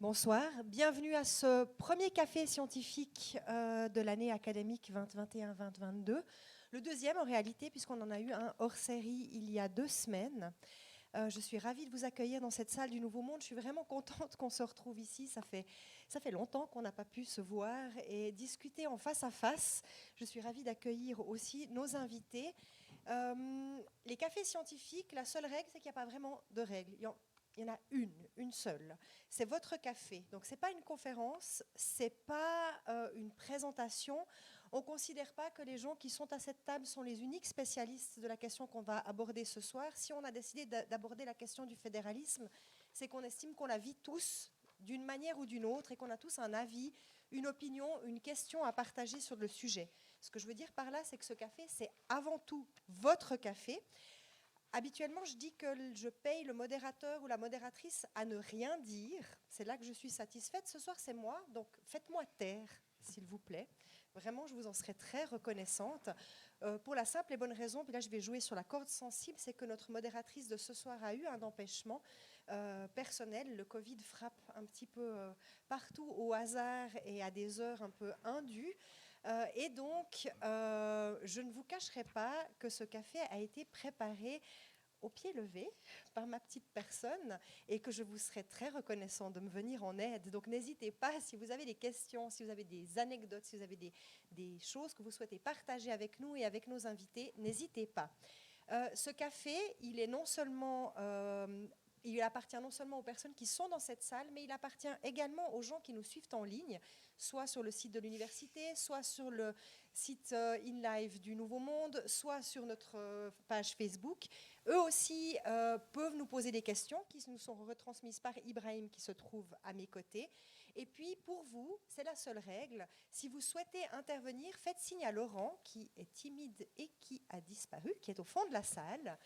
Bonsoir, bienvenue à ce premier café scientifique de l'année académique 2021-2022. Le deuxième en réalité, puisqu'on en a eu un hors série il y a 2 semaines. Je suis ravie de vous accueillir dans cette salle du Nouveau Monde. Je suis vraiment contente qu'on se retrouve ici. Ça fait longtemps qu'on n'a pas pu se voir et discuter en face à face. Je suis ravie d'accueillir aussi nos invités. Les cafés scientifiques, la seule règle, c'est qu'il n'y a pas vraiment de règle. Il y en a une seule. C'est votre café. Donc, ce n'est pas une conférence, ce n'est pas une présentation. On ne considère pas que les gens qui sont à cette table sont les uniques spécialistes de la question qu'on va aborder ce soir. Si on a décidé d'aborder la question du fédéralisme, c'est qu'on estime qu'on la vit tous d'une manière ou d'une autre et qu'on a tous un avis, une opinion, une question à partager sur le sujet. Ce que je veux dire par là, c'est que ce café, c'est avant tout votre café. Habituellement, je dis que je paye le modérateur ou la modératrice à ne rien dire. C'est là que je suis satisfaite. Ce soir, c'est moi, donc faites-moi taire, s'il vous plaît. Vraiment, je vous en serais très reconnaissante. Pour la simple et bonne raison, puis là, je vais jouer sur la corde sensible, c'est que notre modératrice de ce soir a eu un empêchement personnel. Le Covid frappe un petit peu partout au hasard et à des heures un peu indues. Et donc, je ne vous cacherai pas que ce café a été préparé au pied levé par ma petite personne et que je vous serai très reconnaissant de me venir en aide. Donc, n'hésitez pas, si vous avez des questions, si vous avez des anecdotes, si vous avez des choses que vous souhaitez partager avec nous et avec nos invités, n'hésitez pas. Ce café, il appartient non seulement aux personnes qui sont dans cette salle, mais il appartient également aux gens qui nous suivent en ligne, soit sur le site de l'université, soit sur le site InLive du Nouveau Monde, soit sur notre page Facebook. Eux aussi peuvent nous poser des questions qui nous sont retransmises par Ibrahim qui se trouve à mes côtés. Et puis pour vous, c'est la seule règle, si vous souhaitez intervenir, faites signe à Laurent qui est timide et qui a disparu, qui est au fond de la salle.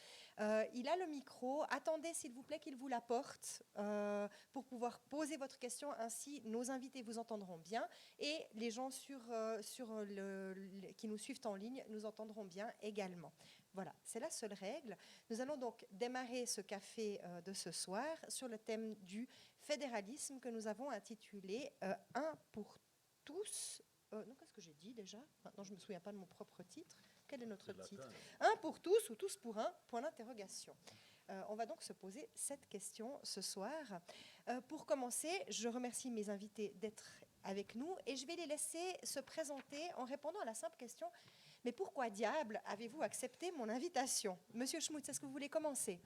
Il a le micro, attendez s'il vous plaît qu'il vous l'apporte pour pouvoir poser votre question, ainsi nos invités vous entendront bien et les gens qui nous suivent en ligne nous entendront bien également. Voilà, c'est la seule règle. Nous allons donc démarrer ce café de ce soir sur le thème du fédéralisme que nous avons intitulé « Un pour tous ». Non, qu'est-ce que j'ai dit déjà? Maintenant, je ne me souviens pas de mon propre titre. Quel est notre titre? Un pour tous ou tous pour un? Point d'interrogation. On va donc se poser cette question ce soir. Pour commencer, je remercie mes invités d'être avec nous et je vais les laisser se présenter en répondant à la simple question: mais pourquoi diable avez-vous accepté mon invitation? Monsieur Schmutz, est-ce que vous voulez commencer?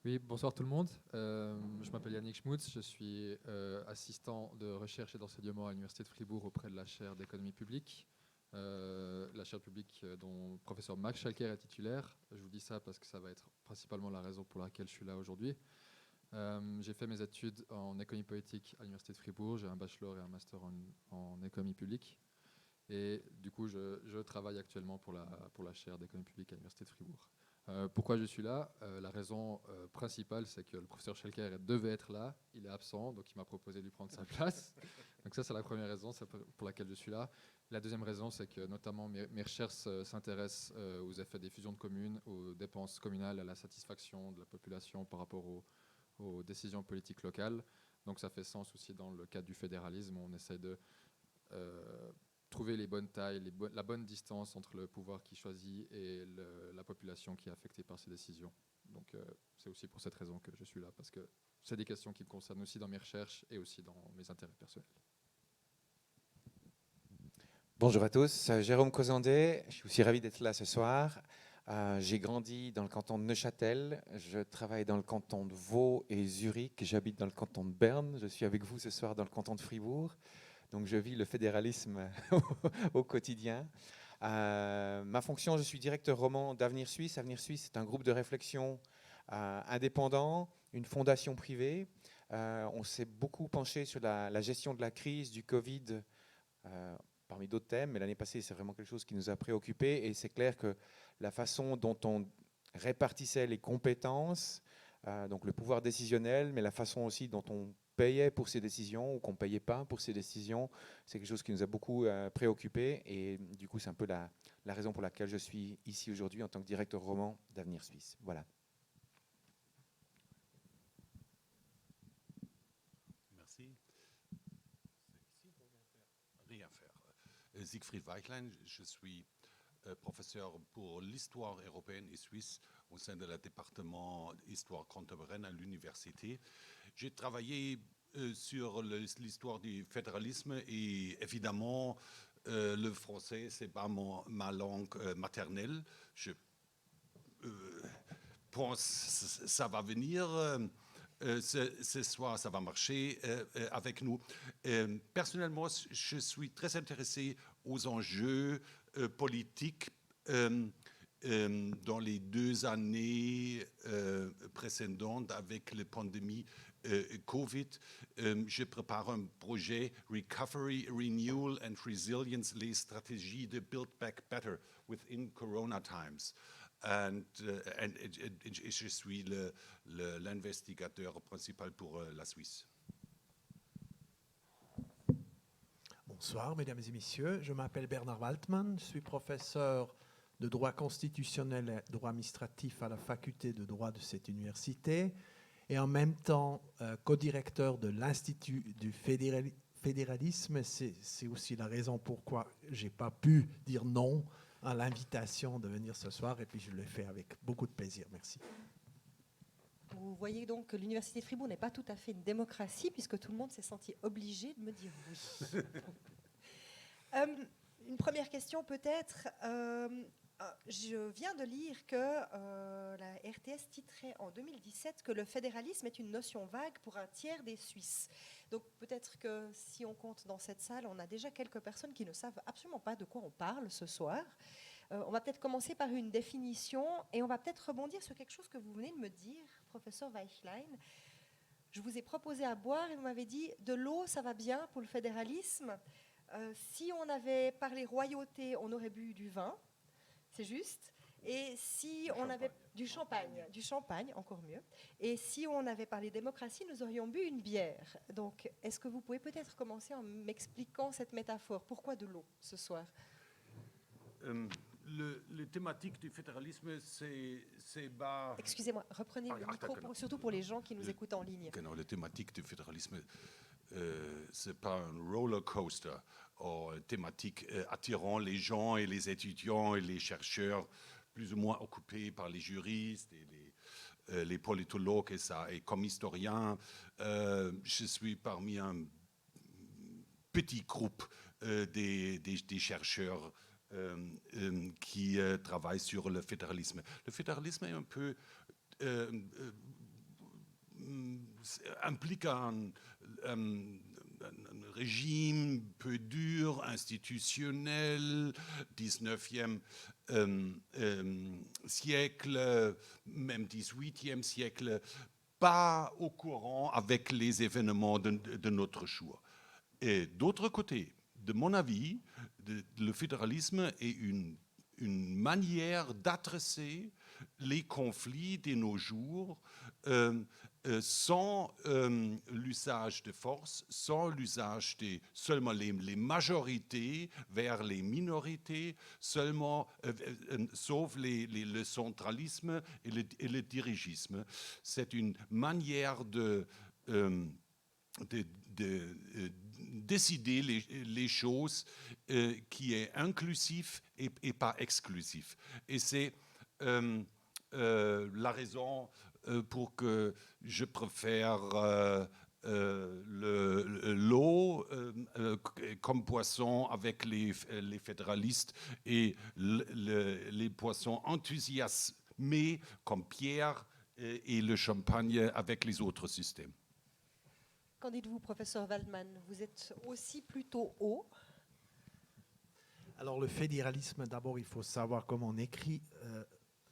Oui, bonsoir tout le monde. Je m'appelle Yannick Schmutz, je suis assistant de recherche et d'enseignement à l'Université de Fribourg auprès de la chaire d'économie publique. La chaire publique dont le professeur Max Schalker est titulaire. Je vous dis ça parce que ça va être principalement la raison pour laquelle je suis là aujourd'hui. J'ai fait mes études en économie politique à l'Université de Fribourg. J'ai un bachelor et un master en économie publique. Et du coup, je travaille actuellement pour la chaire d'économie publique à l'Université de Fribourg. Pourquoi je suis là? La raison principale, c'est que le professeur Schelker devait être là, il est absent, donc il m'a proposé de lui prendre sa place. Donc ça, c'est la première raison, c'est pour laquelle je suis là. La deuxième raison, c'est que notamment mes recherches s'intéressent aux effets des fusions de communes, aux dépenses communales, à la satisfaction de la population par rapport aux décisions politiques locales. Donc ça fait sens aussi dans le cadre du fédéralisme, où on essaie de trouver les bonnes tailles, la bonne distance entre le pouvoir qui choisit et la population qui est affectée par ces décisions. Donc c'est aussi pour cette raison que je suis là, parce que c'est des questions qui me concernent aussi dans mes recherches et aussi dans mes intérêts personnels. Bonjour à tous, Jérôme Cozandé, je suis aussi ravi d'être là ce soir. J'ai grandi dans le canton de Neuchâtel, je travaille dans le canton de Vaud et Zurich, j'habite dans le canton de Berne, je suis avec vous ce soir dans le canton de Fribourg. Donc je vis le fédéralisme au quotidien. Ma fonction, je suis directeur roman d'Avenir Suisse. Avenir Suisse, c'est un groupe de réflexion indépendant, une fondation privée. On s'est beaucoup penché sur la gestion de la crise, du Covid, parmi d'autres thèmes. Mais l'année passée, c'est vraiment quelque chose qui nous a préoccupés. Et c'est clair que la façon dont on répartissait les compétences, donc le pouvoir décisionnel, mais la façon aussi dont on payait pour ces décisions ou qu'on ne payait pas pour ces décisions, c'est quelque chose qui nous a beaucoup préoccupés. Et du coup, c'est un peu la raison pour laquelle je suis ici aujourd'hui en tant que directeur roman d'Avenir Suisse. Voilà. Merci. m'appelle Siegfried Weichlein, je suis professeur pour l'histoire européenne et suisse au sein de la département Histoire contemporaine à l'université. J'ai travaillé sur l'histoire du fédéralisme et évidemment le français, c'est pas ma langue maternelle. Je pense que ça va venir. Ce soir, ça va marcher avec nous. Personnellement, je suis très intéressé aux enjeux politiques dans les 2 années précédentes avec la pandémie Covid. Je prépare un projet Recovery, Renewal and Resilience, les stratégies de Build Back Better within Corona times. Et je suis l'investigateur principal pour la Suisse. Bonsoir, mesdames et messieurs. Je m'appelle Bernard Waltmann. Je suis professeur de droit constitutionnel et droit administratif à la faculté de droit de cette université et en même temps co-directeur de l'Institut du fédéralisme. C'est aussi la raison pourquoi je n'ai pas pu dire non à l'invitation de venir ce soir et puis je le fais avec beaucoup de plaisir. Merci. Vous voyez donc que l'Université de Fribourg n'est pas tout à fait une démocratie puisque tout le monde s'est senti obligé de me dire oui. Une première question peut-être. Je viens de lire que la RTS titrait en 2017 que le fédéralisme est une notion vague pour un tiers des Suisses. Donc peut-être que si on compte dans cette salle, on a déjà quelques personnes qui ne savent absolument pas de quoi on parle ce soir. On va peut-être commencer par une définition et on va peut-être rebondir sur quelque chose que vous venez de me dire, professeur Weichlein. Je vous ai proposé à boire et vous m'avez dit de l'eau, ça va bien pour le fédéralisme. Si on avait parlé royauté, on aurait bu du vin, c'est juste. Et si on avait du champagne, encore mieux. Et si on avait parlé démocratie, nous aurions bu une bière. Donc, est-ce que vous pouvez peut-être commencer en m'expliquant cette métaphore? Pourquoi de l'eau ce soir? Le thématique du fédéralisme, c'est bas. Excusez-moi, reprenez le micro, surtout pour les gens qui nous écoutent en ligne. La thématique du fédéralisme, c'est pas un roller coaster, ou thématique attirant les gens et les étudiants et les chercheurs plus ou moins occupés par les juristes et les politologues et ça. Et comme historien, je suis parmi un petit groupe des chercheurs qui travaillent sur le fédéralisme. Le fédéralisme est un peu implique un régime peu dur, institutionnel, 19e siècle, même 18e siècle, pas au courant avec les événements de notre jour. Et d'autre côté, de mon avis, le fédéralisme est une manière d'adresser les conflits de nos jours sans l'usage de force, sans l'usage de seulement les majorités vers les minorités, seulement, sauf le centralisme et le dirigisme. C'est une manière de décider les choses qui est inclusif et pas exclusif. Et c'est la raison pour que je préfère l'eau comme poisson avec les fédéralistes et les poissons enthousiasmés comme Pierre et le champagne avec les autres systèmes. Qu'en dites-vous, professeur Waldman? Vous êtes aussi plutôt haut. Alors le fédéralisme, d'abord il faut savoir comment on écrit.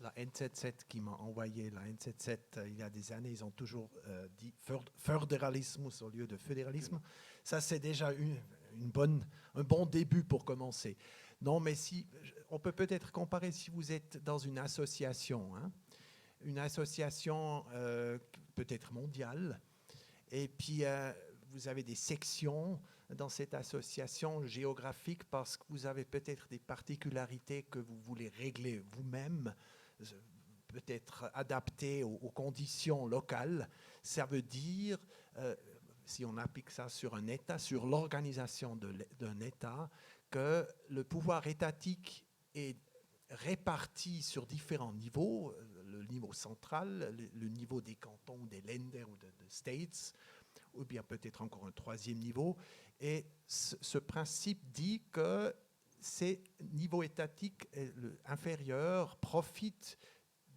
La N77 qui m'a envoyé la N77 il y a des années, ils ont toujours dit fédéralisme au lieu de fédéralisme. Ça c'est déjà un bon début pour commencer. Non, mais si on peut peut-être comparer si vous êtes dans une association peut-être mondiale. Et puis, vous avez des sections dans cette association géographique parce que vous avez peut-être des particularités que vous voulez régler vous-même, peut-être adaptées aux conditions locales. Ça veut dire, si on applique ça sur un État, sur l'organisation d'un État, que le pouvoir étatique est réparti sur différents niveaux, le niveau central, le niveau des cantons, des Länder ou des States, ou bien peut-être encore un troisième niveau. Et ce principe dit que ces niveaux étatiques inférieurs profitent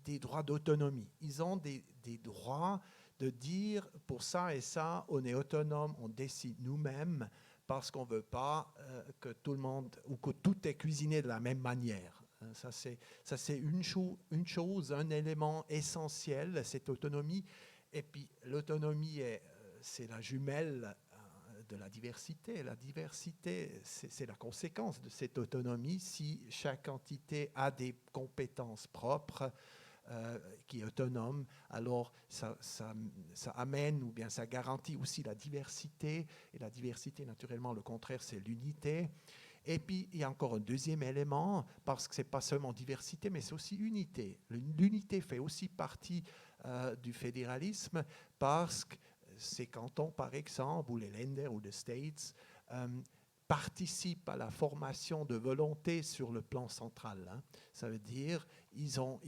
des droits d'autonomie. Ils ont des droits de dire pour ça et ça, on est autonome, on décide nous-mêmes parce qu'on ne veut pas que tout le monde ou que tout est cuisiné de la même manière. Ça, c'est une chose, un élément essentiel, cette autonomie. Et puis, l'autonomie, c'est la jumelle de la diversité. La diversité, c'est la conséquence de cette autonomie. Si chaque entité a des compétences propres, qui est autonome, alors ça amène ou bien ça garantit aussi la diversité. Et la diversité, naturellement, le contraire, c'est l'unité. Et puis, il y a encore un deuxième élément, parce que ce n'est pas seulement diversité, mais c'est aussi unité. L'unité fait aussi partie du fédéralisme, parce que ces cantons, par exemple, ou les Länder ou les States, participent à la formation de volonté sur le plan central. Hein. Ça veut dire ils sont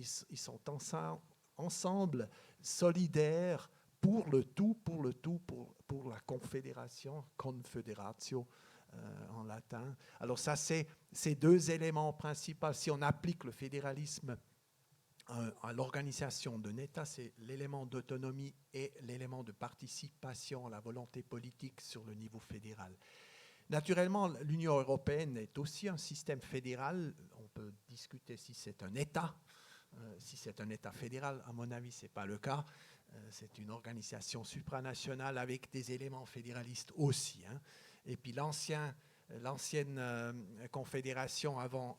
ensemble solidaires pour le tout, pour la confédération, confederatio en latin. Alors ça, c'est ces deux éléments principaux. Si on applique le fédéralisme à l'organisation d'un État, c'est l'élément d'autonomie et l'élément de participation à la volonté politique sur le niveau fédéral. Naturellement, l'Union européenne est aussi un système fédéral. On peut discuter si c'est un État. Si c'est un État fédéral, à mon avis, ce n'est pas le cas. C'est une organisation supranationale avec des éléments fédéralistes aussi. Hein. Et puis l'ancienne confédération avant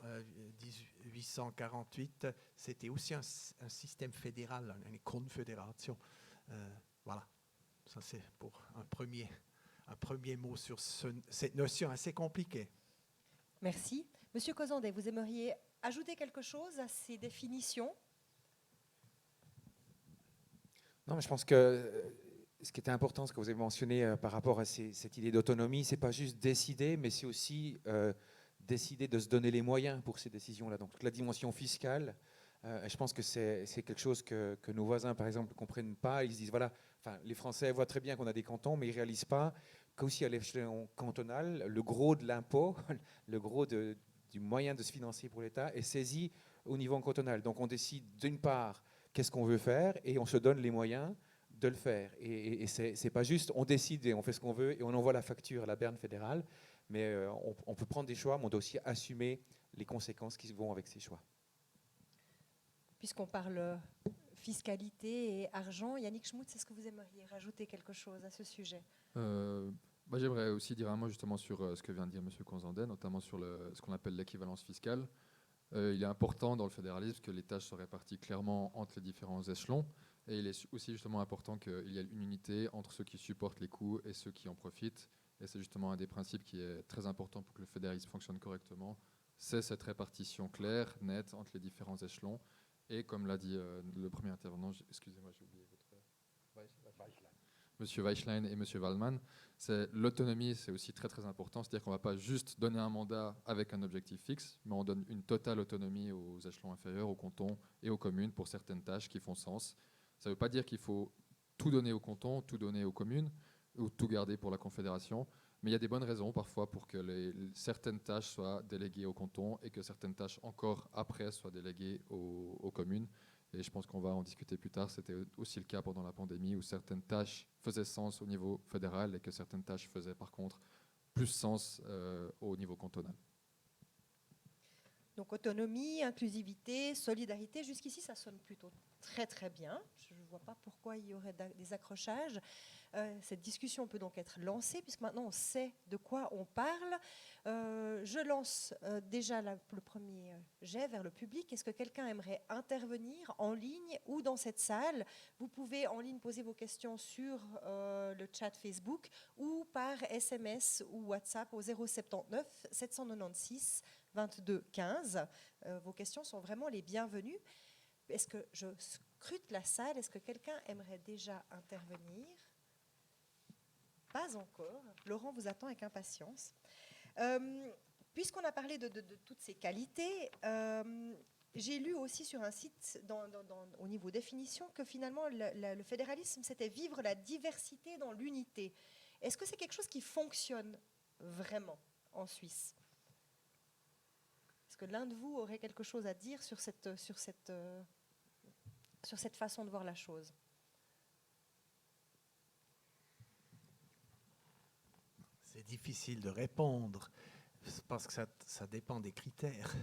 1848, c'était aussi un système fédéral, une confédération. Voilà, ça c'est pour un premier mot sur cette notion assez compliquée. Merci. Monsieur Cozandet, vous aimeriez ajouter quelque chose à ces définitions ? Non, mais je pense que ce qui était important, ce que vous avez mentionné par rapport à cette idée d'autonomie, c'est pas juste décider, mais c'est aussi décider de se donner les moyens pour ces décisions-là. Donc toute la dimension fiscale, je pense que c'est quelque chose que nos voisins, par exemple, ne comprennent pas. Ils se disent, voilà, les Français voient très bien qu'on a des cantons, mais ils ne réalisent pas qu'aussi à l'échelon cantonal, le gros de l'impôt, le gros du moyen de se financer pour l'État est saisi au niveau cantonal. Donc on décide d'une part qu'est-ce qu'on veut faire et on se donne les moyens de le faire. Et c'est pas juste on décide et on fait ce qu'on veut et on envoie la facture à la Berne fédérale, mais on peut prendre des choix, mais on doit aussi assumer les conséquences qui vont avec ces choix. Puisqu'on parle fiscalité et argent, Yannick Schmutz, est-ce que vous aimeriez rajouter quelque chose à ce sujet ? J'aimerais aussi dire un mot justement sur ce que vient de dire M. Cozandet, notamment sur ce qu'on appelle l'équivalence fiscale. Il est important dans le fédéralisme que les tâches soient réparties clairement entre les différents échelons. Et il est aussi justement important qu'il y ait une unité entre ceux qui supportent les coûts et ceux qui en profitent. Et c'est justement un des principes qui est très important pour que le fédéralisme fonctionne correctement. C'est cette répartition claire, nette entre les différents échelons. Et comme l'a dit le premier intervenant, excusez-moi, j'ai oublié votre... Monsieur Weichlein et Monsieur Waldman, l'autonomie, c'est aussi très très important. C'est-à-dire qu'on ne va pas juste donner un mandat avec un objectif fixe, mais on donne une totale autonomie aux échelons inférieurs, aux cantons et aux communes pour certaines tâches qui font sens. Ça ne veut pas dire qu'il faut tout donner aux cantons, tout donner aux communes ou tout garder pour la confédération, mais il y a des bonnes raisons parfois pour que certaines tâches soient déléguées aux cantons et que certaines tâches encore après soient déléguées aux communes. Et je pense qu'on va en discuter plus tard. C'était aussi le cas pendant la pandémie où certaines tâches faisaient sens au niveau fédéral et que certaines tâches faisaient par contre plus sens au niveau cantonal. Donc autonomie, inclusivité, solidarité, jusqu'ici ça sonne plutôt très très bien. Je ne vois pas pourquoi il y aurait des accrochages. Cette discussion peut donc être lancée puisque maintenant on sait de quoi on parle. Je lance déjà le premier jet vers le public. Est-ce que quelqu'un aimerait intervenir en ligne ou dans cette salle ? Vous pouvez en ligne poser vos questions sur le chat Facebook ou par SMS ou WhatsApp au 079 796 22 15. Vos questions sont vraiment les bienvenues. Est-ce que je scrute la salle ? Est-ce que quelqu'un aimerait déjà intervenir ? Pas encore. Laurent vous attend avec impatience. Puisqu'on a parlé de toutes ces qualités, j'ai lu aussi sur un site, au niveau définition, que finalement le fédéralisme, c'était vivre la diversité dans l'unité. Est-ce que c'est quelque chose qui fonctionne vraiment en Suisse? Est-ce que l'un de vous aurait quelque chose à dire sur cette façon de voir la chose? C'est difficile de répondre parce que ça dépend des critères.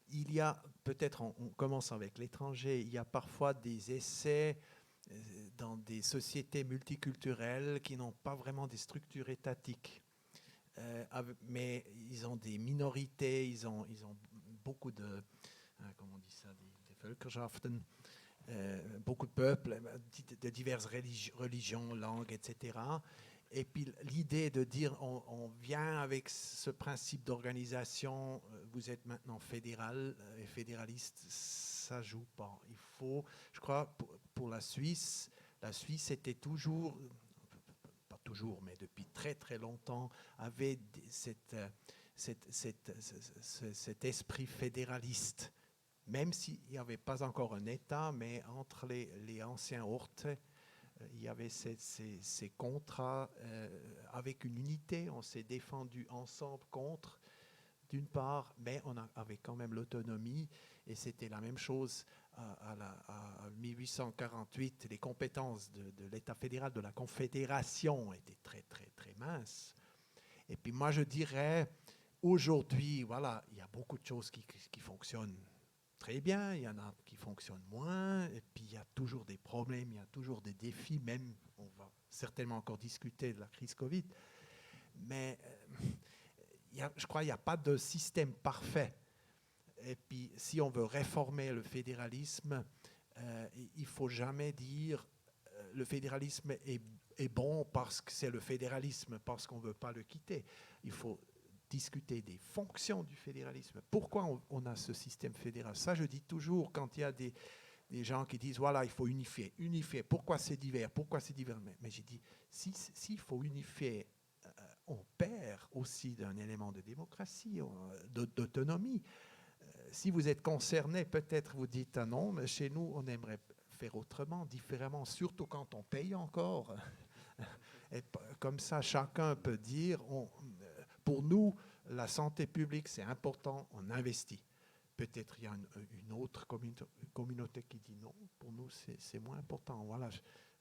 Il y a, peut-être on commence avec l'étranger, il y a parfois des essais dans des sociétés multiculturelles qui n'ont pas vraiment des structures étatiques. Mais ils ont des minorités, ils ont beaucoup de, comment on dit ça, des Völkerschaften, beaucoup de peuples, de diverses religions, langues, etc. Et puis l'idée de dire on vient avec ce principe d'organisation, vous êtes maintenant fédéral et fédéraliste, ça joue pas. Il faut, je crois, pour la Suisse était toujours, pas toujours, mais depuis très très longtemps, avait cet esprit fédéraliste. Même s'il n'y avait pas encore un État, mais entre les anciens Orte, il y avait ces contrats avec une unité. On s'est défendu ensemble contre, d'une part, mais on avait quand même l'autonomie. Et c'était la même chose à 1848. Les compétences de l'État fédéral, de la Confédération, étaient très, très, très minces. Et puis moi, je dirais, aujourd'hui, voilà, il y a beaucoup de choses qui fonctionnent très bien, il y en a qui fonctionnent moins, et puis il y a toujours des problèmes, il y a toujours des défis, même on va certainement encore discuter de la crise Covid, mais je crois qu'il n'y a pas de système parfait. Et puis si on veut réformer le fédéralisme, il ne faut jamais dire le fédéralisme est bon parce que c'est le fédéralisme, parce qu'on ne veut pas le quitter. Il faut discuter des fonctions du fédéralisme. Pourquoi on a ce système fédéral? Ça, je dis toujours, quand il y a des gens qui disent, voilà, il faut unifier. Pourquoi c'est divers? Mais j'ai dit, s'il faut unifier, on perd aussi d'un élément de démocratie, d'autonomie. Si vous êtes concerné, peut-être vous dites, ah non, mais chez nous, on aimerait faire autrement, différemment, surtout quand on paye encore. Et comme ça, chacun peut dire, pour nous, la santé publique, c'est important, on investit. Peut-être il y a une autre communauté qui dit non, pour nous, c'est moins important. Voilà,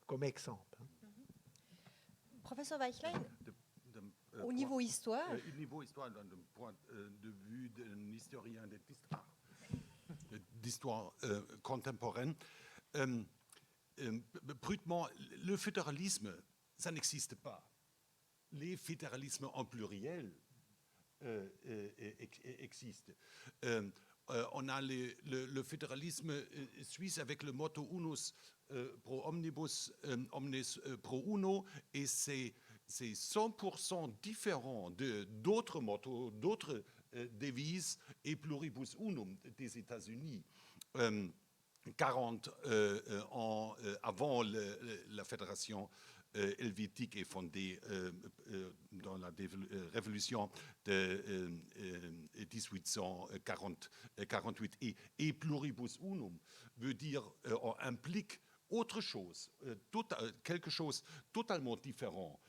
comme exemple. Professeur Weichlein, au niveau histoire. Au niveau histoire, d'un point de vue d'un historien d'histoire contemporaine, brutement, le fédéralisme, ça n'existe pas. Les fédéralismes en pluriel existent. On a le fédéralisme suisse avec le motto unus pro omnibus, omnes pro uno, et c'est 100% différent d'autres mottos, d'autres devises, et pluribus unum des États-Unis. 40 ans avant la fédération helvétique est fondée dans la révolution de 1848. Et pluribus unum veut dire, implique autre chose, quelque chose totalement différent,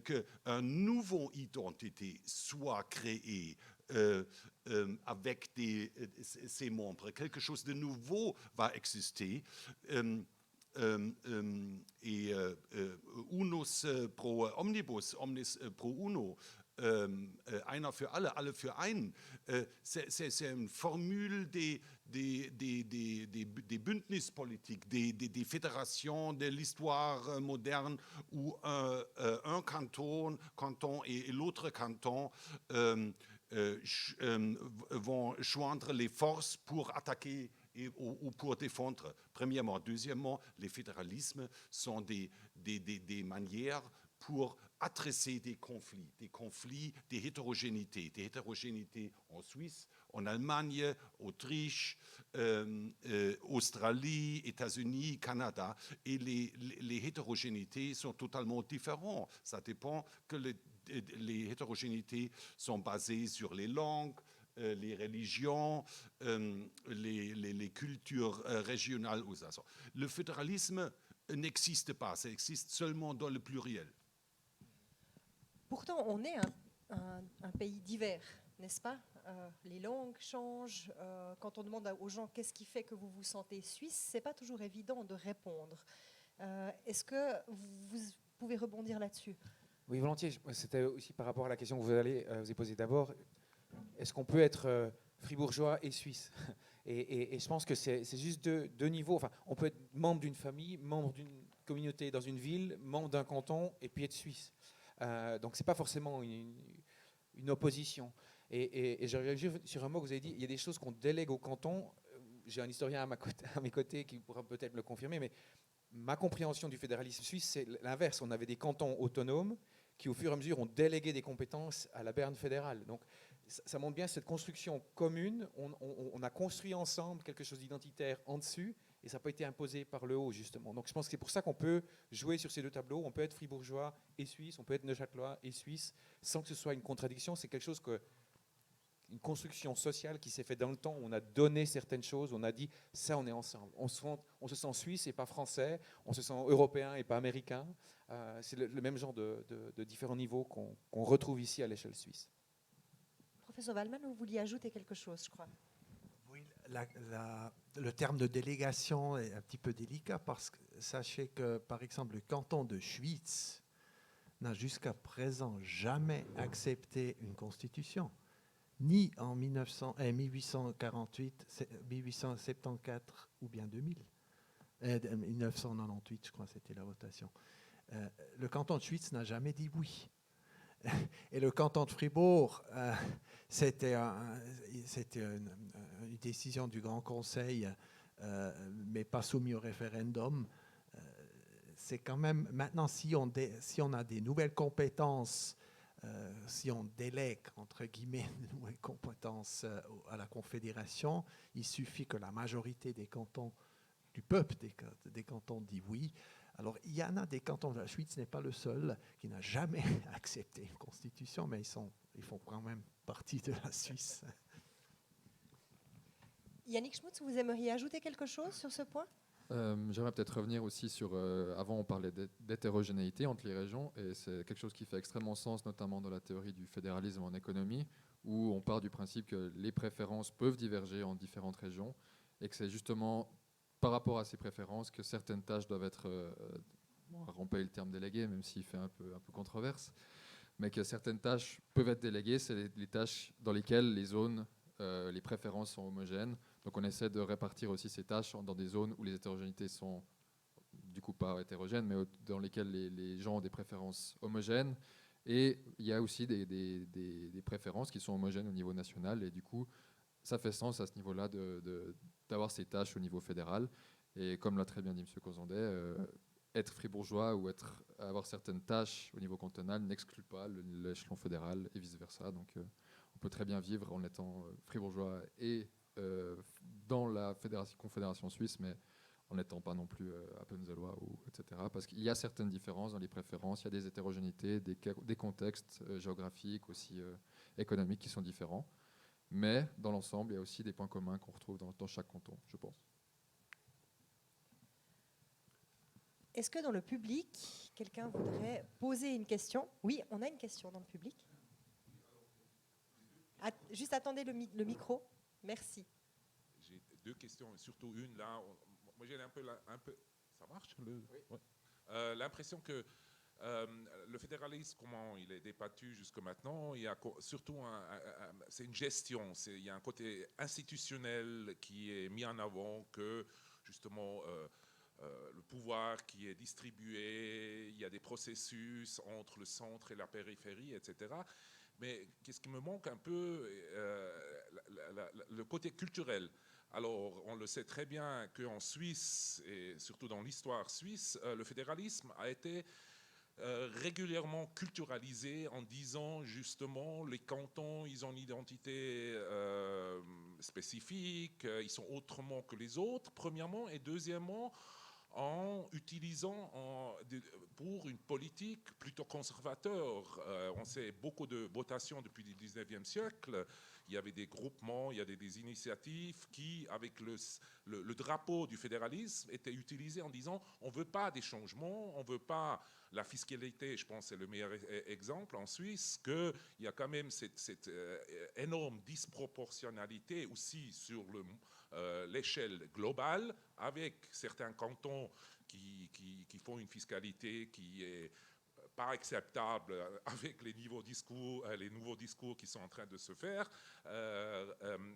qu'une nouvelle identité soit créée avec ses membres. Quelque chose de nouveau va exister. Unus pro omnibus, omnes pro uno, einer für alle für einen. C'est une formule des bündnispolitiques, des fédérations de l'histoire moderne où un canton et l'autre canton vont joindre les forces pour attaquer ou pour défendre. Premièrement. Deuxièmement, les fédéralismes sont des manières pour adresser des conflits, des hétérogénéités en Suisse, en Allemagne, Autriche, Australie, États-Unis, Canada. Et les hétérogénéités sont totalement différentes. Ça dépend que les hétérogénéités sont basées sur les langues, les religions, les cultures régionales. Le fédéralisme n'existe pas, ça existe seulement dans le pluriel. Pourtant, on est un pays divers, n'est-ce pas? Les langues changent. Quand on demande aux gens qu'est-ce qui fait que vous vous sentez suisse, c'est pas toujours évident de répondre. Est-ce que vous pouvez rebondir là-dessus? Oui, volontiers. C'était aussi par rapport à la question que vous avez posée d'abord. Est-ce qu'on peut être fribourgeois et suisse? Et je pense que c'est juste deux niveaux. Enfin, on peut être membre d'une famille, membre d'une communauté dans une ville, membre d'un canton, et puis être suisse. Donc, ce n'est pas forcément une opposition. Et je reviens juste sur un mot que vous avez dit. Il y a des choses qu'on délègue au canton. J'ai un historien à mes côtés qui pourra peut-être me le confirmer, mais ma compréhension du fédéralisme suisse, c'est l'inverse. On avait des cantons autonomes qui, au fur et à mesure, ont délégué des compétences à la Berne fédérale. Donc, ça montre bien cette construction commune. On a construit ensemble quelque chose d'identitaire en dessus, et ça n'a pas été imposé par le haut, justement. Donc, je pense que c'est pour ça qu'on peut jouer sur ces deux tableaux. On peut être fribourgeois et suisse, on peut être neuchâtelois et suisse, sans que ce soit une contradiction. C'est quelque chose une construction sociale qui s'est faite dans le temps. On a donné certaines choses, on a dit ça, on est ensemble. On se sent suisse et pas français, on se sent européen et pas américain. C'est le même genre de différents niveaux qu'on retrouve ici à l'échelle suisse. Professeur Waldman, vous vouliez ajouter quelque chose, je crois. Oui, le terme de délégation est un petit peu délicat parce que sachez que, par exemple, le canton de Schwyz n'a jusqu'à présent jamais accepté une constitution, ni en 1848, 1874 ou bien 2000. 1998, je crois, c'était la votation. Le canton de Schwyz n'a jamais dit oui. Et le canton de Fribourg, c'était une décision du Grand Conseil, mais pas soumis au référendum. C'est quand même, maintenant, si on a des nouvelles compétences, si on délègue, entre guillemets, de nouvelles compétences à la Confédération, il suffit que la majorité des cantons, du peuple des cantons dit oui. Alors, il y en a des cantons, la Suisse n'est pas le seul qui n'a jamais accepté une constitution, mais ils font quand même partie de la Suisse. Yannick Schmutz, vous aimeriez ajouter quelque chose sur ce point? J'aimerais peut-être revenir aussi sur... avant, on parlait d'hétérogénéité entre les régions, et c'est quelque chose qui fait extrêmement sens, notamment dans la théorie du fédéralisme en économie, où on part du principe que les préférences peuvent diverger en différentes régions, et que c'est justement par rapport à ces préférences que certaines tâches doivent être... on va employer le terme délégué, même s'il fait un peu controverse, mais que certaines tâches peuvent être déléguées, c'est les tâches dans lesquelles les zones, les préférences sont homogènes. Donc on essaie de répartir aussi ces tâches dans des zones où les hétérogénéités sont du coup pas hétérogènes, mais dans lesquelles les gens ont des préférences homogènes. Et il y a aussi des préférences qui sont homogènes au niveau national. Et du coup, ça fait sens à ce niveau-là d'avoir ces tâches au niveau fédéral. Et comme l'a très bien dit M. Cozandet, être fribourgeois ou avoir certaines tâches au niveau cantonal n'exclut pas l'échelon fédéral et vice-versa. Donc on peut très bien vivre en étant fribourgeois et dans la Confédération suisse, mais en n'étant pas non plus appenzellois, etc. Parce qu'il y a certaines différences dans les préférences, il y a des hétérogénéités, des contextes géographiques, aussi économiques qui sont différents. Mais dans l'ensemble, il y a aussi des points communs qu'on retrouve dans chaque canton, je pense. Est-ce que dans le public, quelqu'un voudrait poser une question? Oui, on a une question dans le public. Juste attendez le micro. Merci. J'ai deux questions, surtout une là. Moi, j'ai un peu ça marche oui. Ouais. L'impression que le fédéralisme, comment il est débattu jusque maintenant, il y a surtout c'est une gestion. Il y a un côté institutionnel qui est mis en avant que justement le pouvoir qui est distribué, il y a des processus entre le centre et la périphérie, etc. Mais qu'est-ce qui me manque un peu, le côté culturel. Alors, on le sait très bien qu'en Suisse, et surtout dans l'histoire suisse, le fédéralisme a été régulièrement culturalisé en disant justement les cantons, ils ont une identité spécifique, ils sont autrement que les autres, premièrement, et deuxièmement, en l'utilisant pour une politique plutôt conservateur. On sait beaucoup de votations depuis le 19e siècle. Il y avait des groupements, il y avait des initiatives qui, avec le drapeau du fédéralisme, étaient utilisés en disant on ne veut pas des changements, on ne veut pas la fiscalité, je pense que c'est le meilleur exemple en Suisse, qu'il y a quand même cette énorme disproportionnalité aussi sur l'échelle globale, avec certains cantons qui font une fiscalité qui est pas acceptable avec les nouveaux discours qui sont en train de se faire.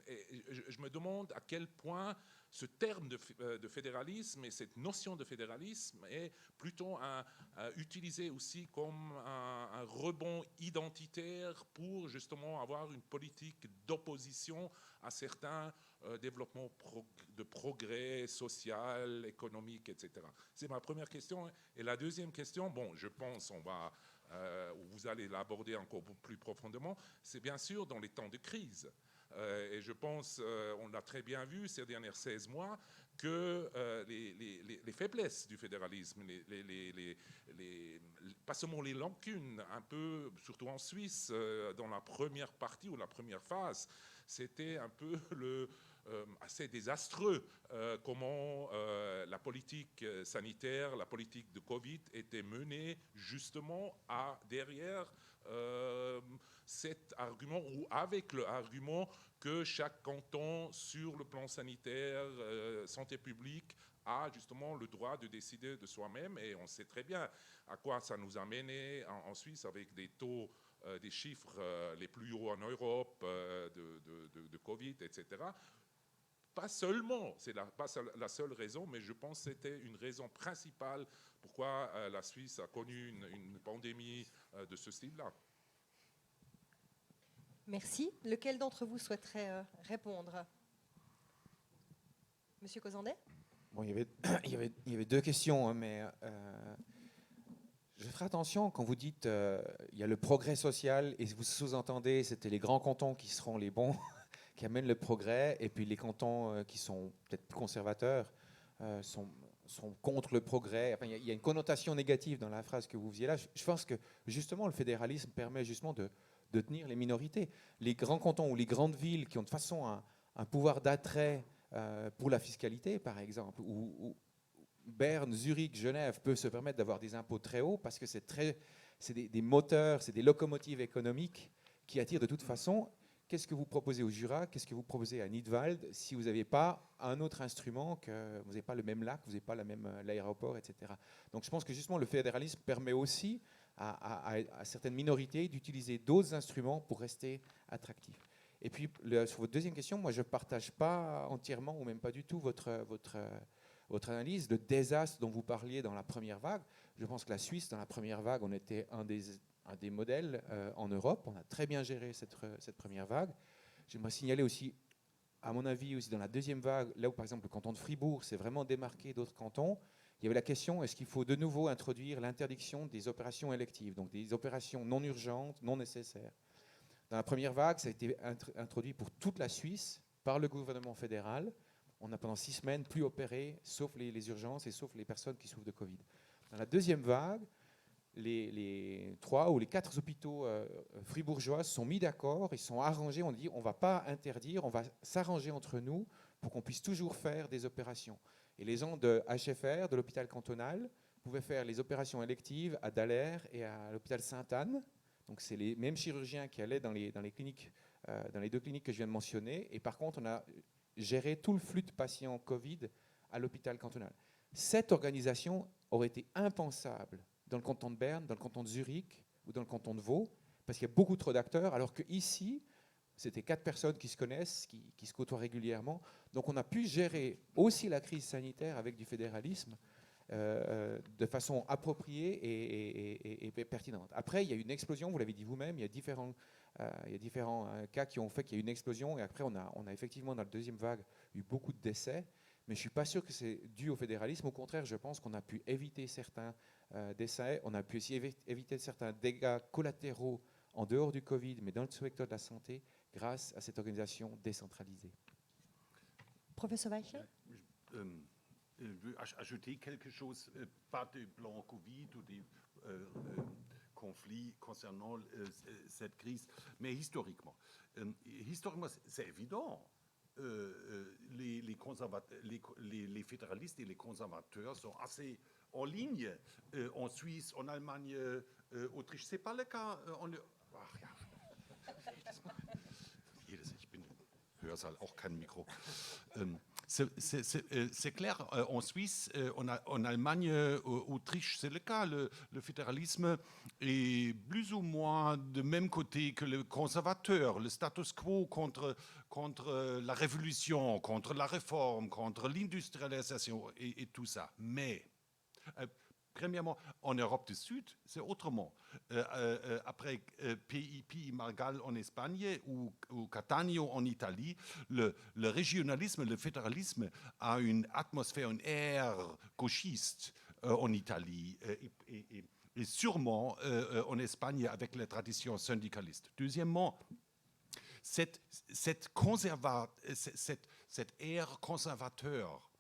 Et je me demande à quel point ce terme de fédéralisme et cette notion de fédéralisme est plutôt utilisé aussi comme un rebond identitaire pour justement avoir une politique d'opposition à certains développements de progrès social, économique, etc. C'est ma première question. Et la deuxième question, bon, je pense vous allez l'aborder encore plus profondément, c'est bien sûr dans les temps de crise. Et je pense, on l'a très bien vu ces derniers 16 mois, que les faiblesses du fédéralisme, pas seulement les lacunes, un peu, surtout en Suisse, dans la première partie ou la première phase, c'était un peu assez désastreux comment la politique sanitaire, la politique de Covid était menée justement derrière cet argument ou avec le argument que chaque canton sur le plan sanitaire, santé publique, a justement le droit de décider de soi-même, et on sait très bien à quoi ça nous a mené en Suisse avec des taux, des chiffres les plus hauts en Europe de Covid, etc. Pas seulement, c'est pas la seule raison, mais je pense que c'était une raison principale pourquoi la Suisse a connu une pandémie de ce style-là. Merci. Lequel d'entre vous souhaiterait répondre? Monsieur Causandet? Bon, il y avait deux questions, hein, mais je ferai attention quand vous dites il y a le progrès social et vous sous-entendez c'était les grands cantons qui seront les bons, qui amènent le progrès, et puis les cantons qui sont peut-être plus conservateurs sont contre le progrès. Enfin, il y a une connotation négative dans la phrase que vous faisiez là. Je pense que justement le fédéralisme permet justement de tenir les minorités. Les grands cantons ou les grandes villes qui ont de toute façon un pouvoir d'attrait pour la fiscalité, par exemple, où Berne, Zurich, Genève peuvent se permettre d'avoir des impôts très hauts parce que c'est des moteurs, c'est des locomotives économiques qui attirent de toute façon. Qu'est-ce que vous proposez au Jura? Qu'est-ce que vous proposez à Nidwald si vous n'avez pas un autre instrument, que vous n'avez pas le même lac, vous n'avez pas l'aéroport, etc. Donc je pense que justement le fédéralisme permet aussi à certaines minorités d'utiliser d'autres instruments pour rester attractifs. Et puis sur votre deuxième question, moi je ne partage pas entièrement ou même pas du tout votre analyse. Le désastre dont vous parliez dans la première vague, je pense que la Suisse, dans la première vague, on était un des modèles en Europe. On a très bien géré cette première vague. J'aimerais signaler aussi, à mon avis, aussi dans la deuxième vague, là où par exemple le canton de Fribourg s'est vraiment démarqué d'autres cantons, il y avait la question, est-ce qu'il faut de nouveau introduire l'interdiction des opérations électives, donc des opérations non urgentes, non nécessaires. Dans la première vague, ça a été introduit pour toute la Suisse par le gouvernement fédéral. On a pendant 6 semaines plus opéré, sauf les urgences et sauf les personnes qui souffrent de Covid. Dans la deuxième vague, les 3 ou les 4 hôpitaux fribourgeois se sont mis d'accord, ils sont arrangés, on dit on ne va pas interdire, on va s'arranger entre nous pour qu'on puisse toujours faire des opérations. Et les gens de HFR, de l'hôpital cantonal, pouvaient faire les opérations électives à Dallaire et à l'hôpital Sainte-Anne. Donc c'est les mêmes chirurgiens qui allaient dans les cliniques, dans les 2 cliniques que je viens de mentionner. Et par contre, on a géré tout le flux de patients Covid à l'hôpital cantonal. Cette organisation aurait été impensable dans le canton de Berne, dans le canton de Zurich ou dans le canton de Vaud, parce qu'il y a beaucoup trop d'acteurs, alors qu'ici, c'était 4 personnes qui se connaissent, qui se côtoient régulièrement. Donc on a pu gérer aussi la crise sanitaire avec du fédéralisme de façon appropriée et pertinente. Après, il y a eu une explosion, vous l'avez dit vous-même, il y a différents cas qui ont fait qu'il y a eu une explosion, et après on a effectivement dans la deuxième vague eu beaucoup de décès, mais je ne suis pas sûr que c'est dû au fédéralisme. Au contraire, je pense qu'on a pu éviter certains décès, on a pu aussi éviter certains dégâts collatéraux en dehors du Covid, mais dans le secteur de la santé, grâce à cette organisation décentralisée. Professeur Weichel? veux ajouter quelque chose, pas de plan Covid ou des conflits concernant cette crise, mais historiquement. Historiquement, c'est évident. Les fédéralistes et les conservateurs sont assez en ligne en Suisse, en Allemagne, Autriche. C'est pas le cas Ach ja. Ich bin Hörsaal, auch kein Micro. C'est clair, en Suisse, en Allemagne, Autriche, c'est le cas. Le fédéralisme est plus ou moins de même côté que le conservateur, le status quo contre la révolution, contre la réforme, contre l'industrialisation et tout ça. Mais, premièrement, en Europe du Sud, c'est autrement. Après PIP Margal en Espagne ou Catania en Italie, le régionalisme, le fédéralisme a une atmosphère, une ère gauchiste en Italie et sûrement en Espagne avec les traditions syndicalistes. Deuxièmement, cette ère conservateur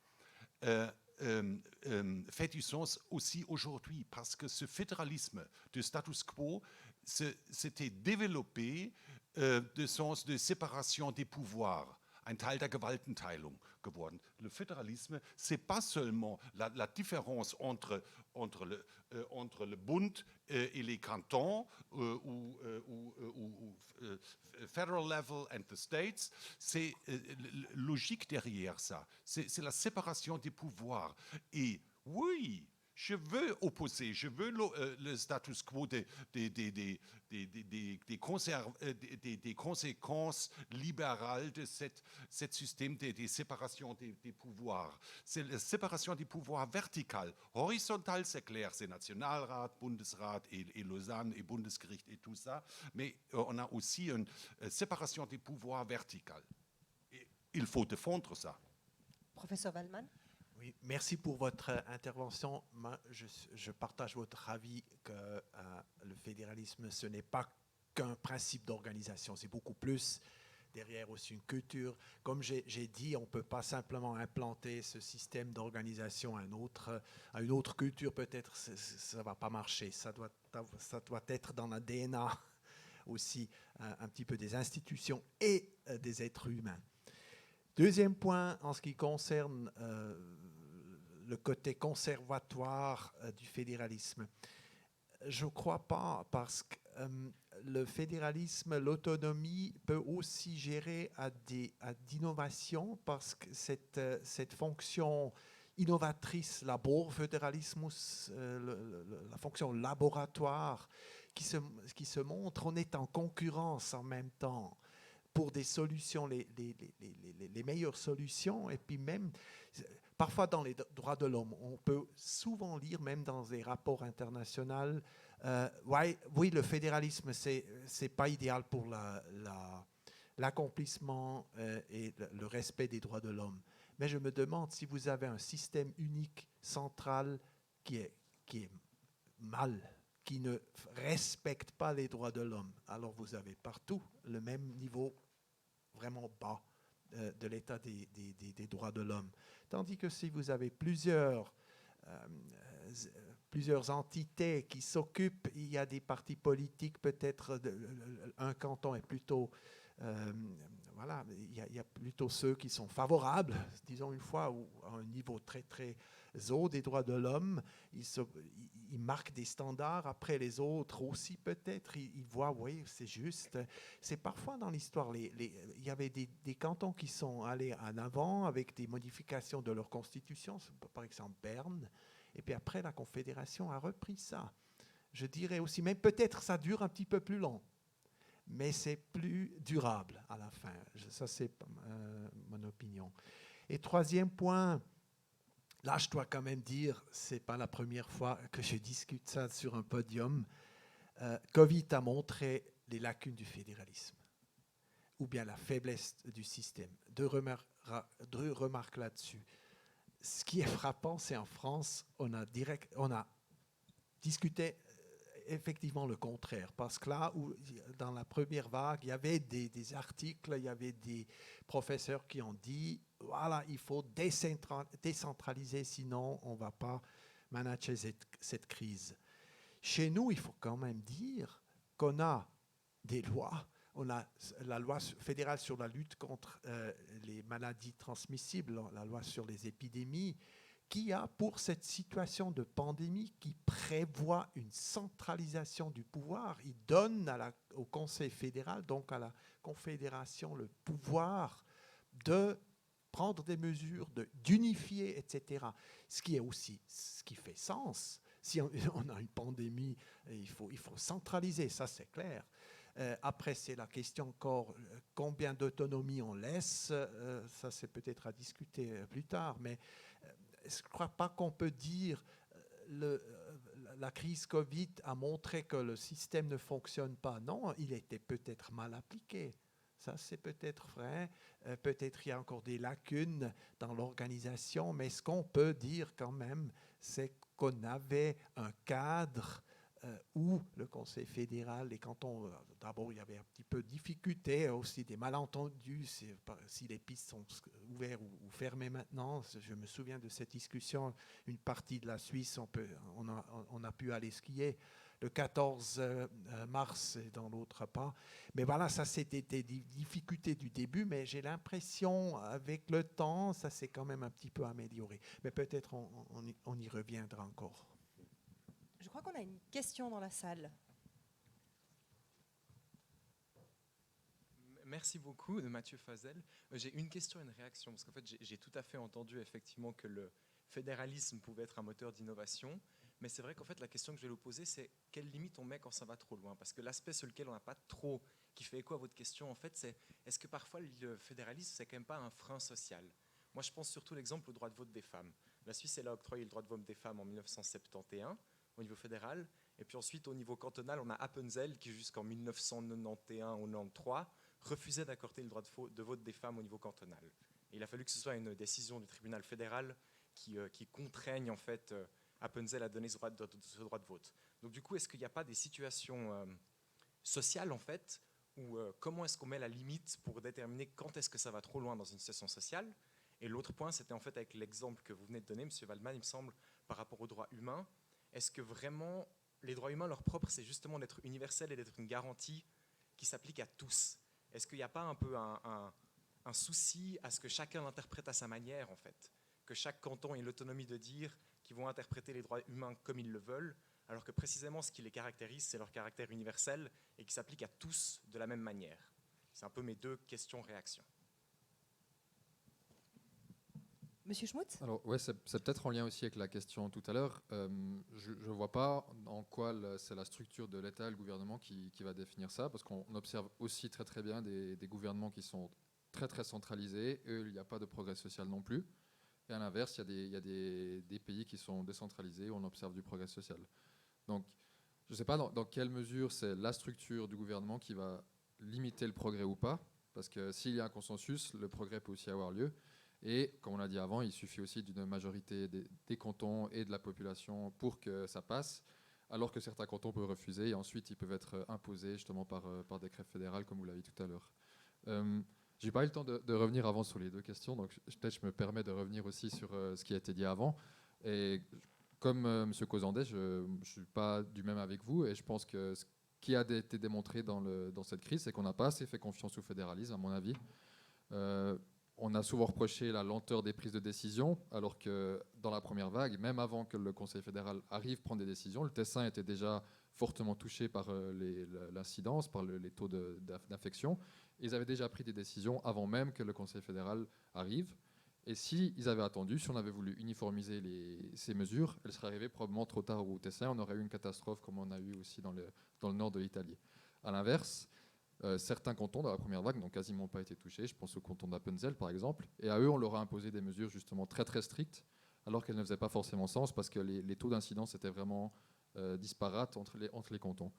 fait du sens aussi aujourd'hui parce que ce fédéralisme de status quo s'était développé de sens de séparation des pouvoirs, un Teil der Gewaltenteilung geworden. Le fédéralisme, c'est pas seulement la différence entre le Bund et les cantons ou federal level and the states, c'est logique derrière ça. C'est la séparation des pouvoirs. Et oui, je veux opposer, je veux le status quo des conséquences libérales de ce système des séparations des pouvoirs. C'est la séparation des pouvoirs verticale. Horizontale, c'est clair, c'est Nationalrat, Bundesrat et Lausanne et Bundesgericht et tout ça. Mais on a aussi une séparation des pouvoirs verticale. Et il faut défendre ça. Professeur Waldman. Oui, merci pour votre intervention. Moi, je partage votre avis que le fédéralisme, ce n'est pas qu'un principe d'organisation, c'est beaucoup plus. Derrière aussi une culture. Comme j'ai dit, on ne peut pas simplement implanter ce système d'organisation à une autre culture. Peut-être ça ne va pas marcher. Ça doit être dans la DNA aussi un petit peu des institutions et des êtres humains. Deuxième point, en ce qui concerne le côté conservatoire du fédéralisme. Je ne crois pas, parce que le fédéralisme, l'autonomie peut aussi gérer à d'innovation, parce que cette fonction innovatrice, Laborföderalismus, la fonction laboratoire qui se montre, on est en concurrence en même temps pour des solutions, les meilleures solutions, et puis même parfois dans les droits de l'homme, on peut souvent lire, même dans des rapports internationaux, oui, le fédéralisme, c'est pas idéal pour l'accomplissement et le respect des droits de l'homme. Mais je me demande si vous avez un système unique, central, qui est mal, qui ne respecte pas les droits de l'homme. Alors vous avez partout le même niveau vraiment bas de l'état des droits de l'homme. Tandis que si vous avez plusieurs entités qui s'occupent, il y a des partis politiques, peut-être un canton est plutôt... voilà, il y a plutôt ceux qui sont favorables, disons une fois, ou à un niveau très très haut des droits de l'homme. Ils marquent des standards. Après les autres aussi peut-être, ils voient, oui, c'est juste. C'est parfois dans l'histoire, il y avait des cantons qui sont allés en avant avec des modifications de leur constitution, par exemple Berne, et puis après la Confédération a repris ça. Je dirais aussi, mais peut-être ça dure un petit peu plus long, mais c'est plus durable à la fin. Ça, c'est mon opinion. Et troisième point, là, je dois quand même dire, ce n'est pas la première fois que je discute ça sur un podium. Covid a montré les lacunes du fédéralisme, ou bien la faiblesse du système. Deux remarques là-dessus. Ce qui est frappant, c'est en France, on a discuté effectivement le contraire. Parce que là, où, dans la première vague, il y avait des articles, il y avait des professeurs qui ont dit, voilà, il faut décentraliser, sinon on ne va pas manager cette crise. Chez nous, il faut quand même dire qu'on a des lois. On a la loi fédérale sur la lutte contre les maladies transmissibles, la loi sur les épidémies, qui a, pour cette situation de pandémie, qui prévoit une centralisation du pouvoir. Il donne au Conseil fédéral, donc à la Confédération, le pouvoir de prendre des mesures, d'unifier, etc. Ce qui fait sens. Si on a une pandémie, il faut centraliser, ça c'est clair. Après, c'est la question encore, combien d'autonomie on laisse, ça c'est peut-être à discuter plus tard, mais je ne crois pas qu'on peut dire la crise Covid a montré que le système ne fonctionne pas. Non, il était peut-être mal appliqué. Ça, c'est peut-être vrai. Peut-être il y a encore des lacunes dans l'organisation, mais ce qu'on peut dire quand même, c'est qu'on avait un cadre où le Conseil fédéral, les cantons, d'abord il y avait un petit peu de difficulté, aussi des malentendus, si les pistes sont ouvertes ou fermées maintenant. Je me souviens de cette discussion, une partie de la Suisse, on a pu aller skier le 14 mars et dans l'autre pas. Mais voilà, ça c'était des difficultés du début, mais j'ai l'impression, avec le temps, ça s'est quand même un petit peu amélioré. Mais peut-être on y reviendra encore. Je crois qu'on a une question dans la salle. Merci beaucoup, Mathieu Fazel. J'ai une question et une réaction, parce qu'en fait, j'ai tout à fait entendu effectivement que le fédéralisme pouvait être un moteur d'innovation, mais c'est vrai qu'en fait, la question que je vais vous poser, c'est quelle limite on met quand ça va trop loin? Parce que l'aspect sur lequel on n'a pas trop, qui fait écho à votre question, en fait, c'est est-ce que parfois le fédéralisme, c'est quand même pas un frein social? Moi, je pense surtout l'exemple au droit de vote des femmes. La Suisse, elle a octroyé le droit de vote des femmes en 1971 au niveau fédéral, et puis ensuite au niveau cantonal, on a Appenzell qui jusqu'en 1991 ou 93 refusait d'accorder le droit de vote des femmes au niveau cantonal. Et il a fallu que ce soit une décision du tribunal fédéral qui contraigne en fait Appenzell à donner ce droit de vote. Donc du coup, est-ce qu'il n'y a pas des situations sociales en fait où comment est-ce qu'on met la limite pour déterminer quand est-ce que ça va trop loin dans une situation sociale? Et l'autre point, c'était en fait avec l'exemple que vous venez de donner, M. Waldman, il me semble, par rapport aux droits humains. Est-ce que vraiment les droits humains, leur propre, c'est justement d'être universels et d'être une garantie qui s'applique à tous? Est-ce qu'il n'y a pas un peu un souci à ce que chacun l'interprète à sa manière, en fait? Que chaque canton ait l'autonomie de dire qu'ils vont interpréter les droits humains comme ils le veulent, alors que précisément ce qui les caractérise, c'est leur caractère universel et qui s'applique à tous de la même manière. C'est un peu mes deux questions-réactions. Monsieur Schmutz? Alors, ouais, c'est peut-être en lien aussi avec la question tout à l'heure. Je ne vois pas en quoi c'est la structure de l'État et le gouvernement qui va définir ça, parce qu'on observe aussi très très bien des gouvernements qui sont très très centralisés. Eux, il n'y a pas de progrès social non plus. Et à l'inverse, il y a des pays qui sont décentralisés où on observe du progrès social. Donc, je ne sais pas dans quelle mesure c'est la structure du gouvernement qui va limiter le progrès ou pas, parce que s'il y a un consensus, le progrès peut aussi avoir lieu. Et comme on l'a dit avant, il suffit aussi d'une majorité des cantons et de la population pour que ça passe, alors que certains cantons peuvent refuser et ensuite ils peuvent être imposés justement par décret fédéral, comme vous l'avez dit tout à l'heure. Je n'ai pas eu le temps de revenir avant sur les deux questions, donc peut-être je me permets de revenir aussi sur ce qui a été dit avant. Et comme M. Causandet, je ne suis pas du même avec vous et je pense que ce qui a été démontré dans cette crise, c'est qu'on n'a pas assez fait confiance au fédéralisme, à mon avis. On a souvent reproché la lenteur des prises de décision, alors que dans la première vague, même avant que le Conseil fédéral arrive à prendre des décisions, le Tessin était déjà fortement touché par l'incidence, par les taux d'infection. Ils avaient déjà pris des décisions avant même que le Conseil fédéral arrive. Et s'ils avaient attendu, si on avait voulu uniformiser ces mesures, elles seraient arrivées probablement trop tard au Tessin. On aurait eu une catastrophe comme on a eu aussi dans le nord de l'Italie. À l'inverse, certains cantons dans la première vague n'ont quasiment pas été touchés. Je pense au canton d'Appenzell, par exemple. Et à eux, on leur a imposé des mesures justement très très strictes, alors qu'elles ne faisaient pas forcément sens, parce que les taux d'incidence étaient vraiment disparates entre les cantons.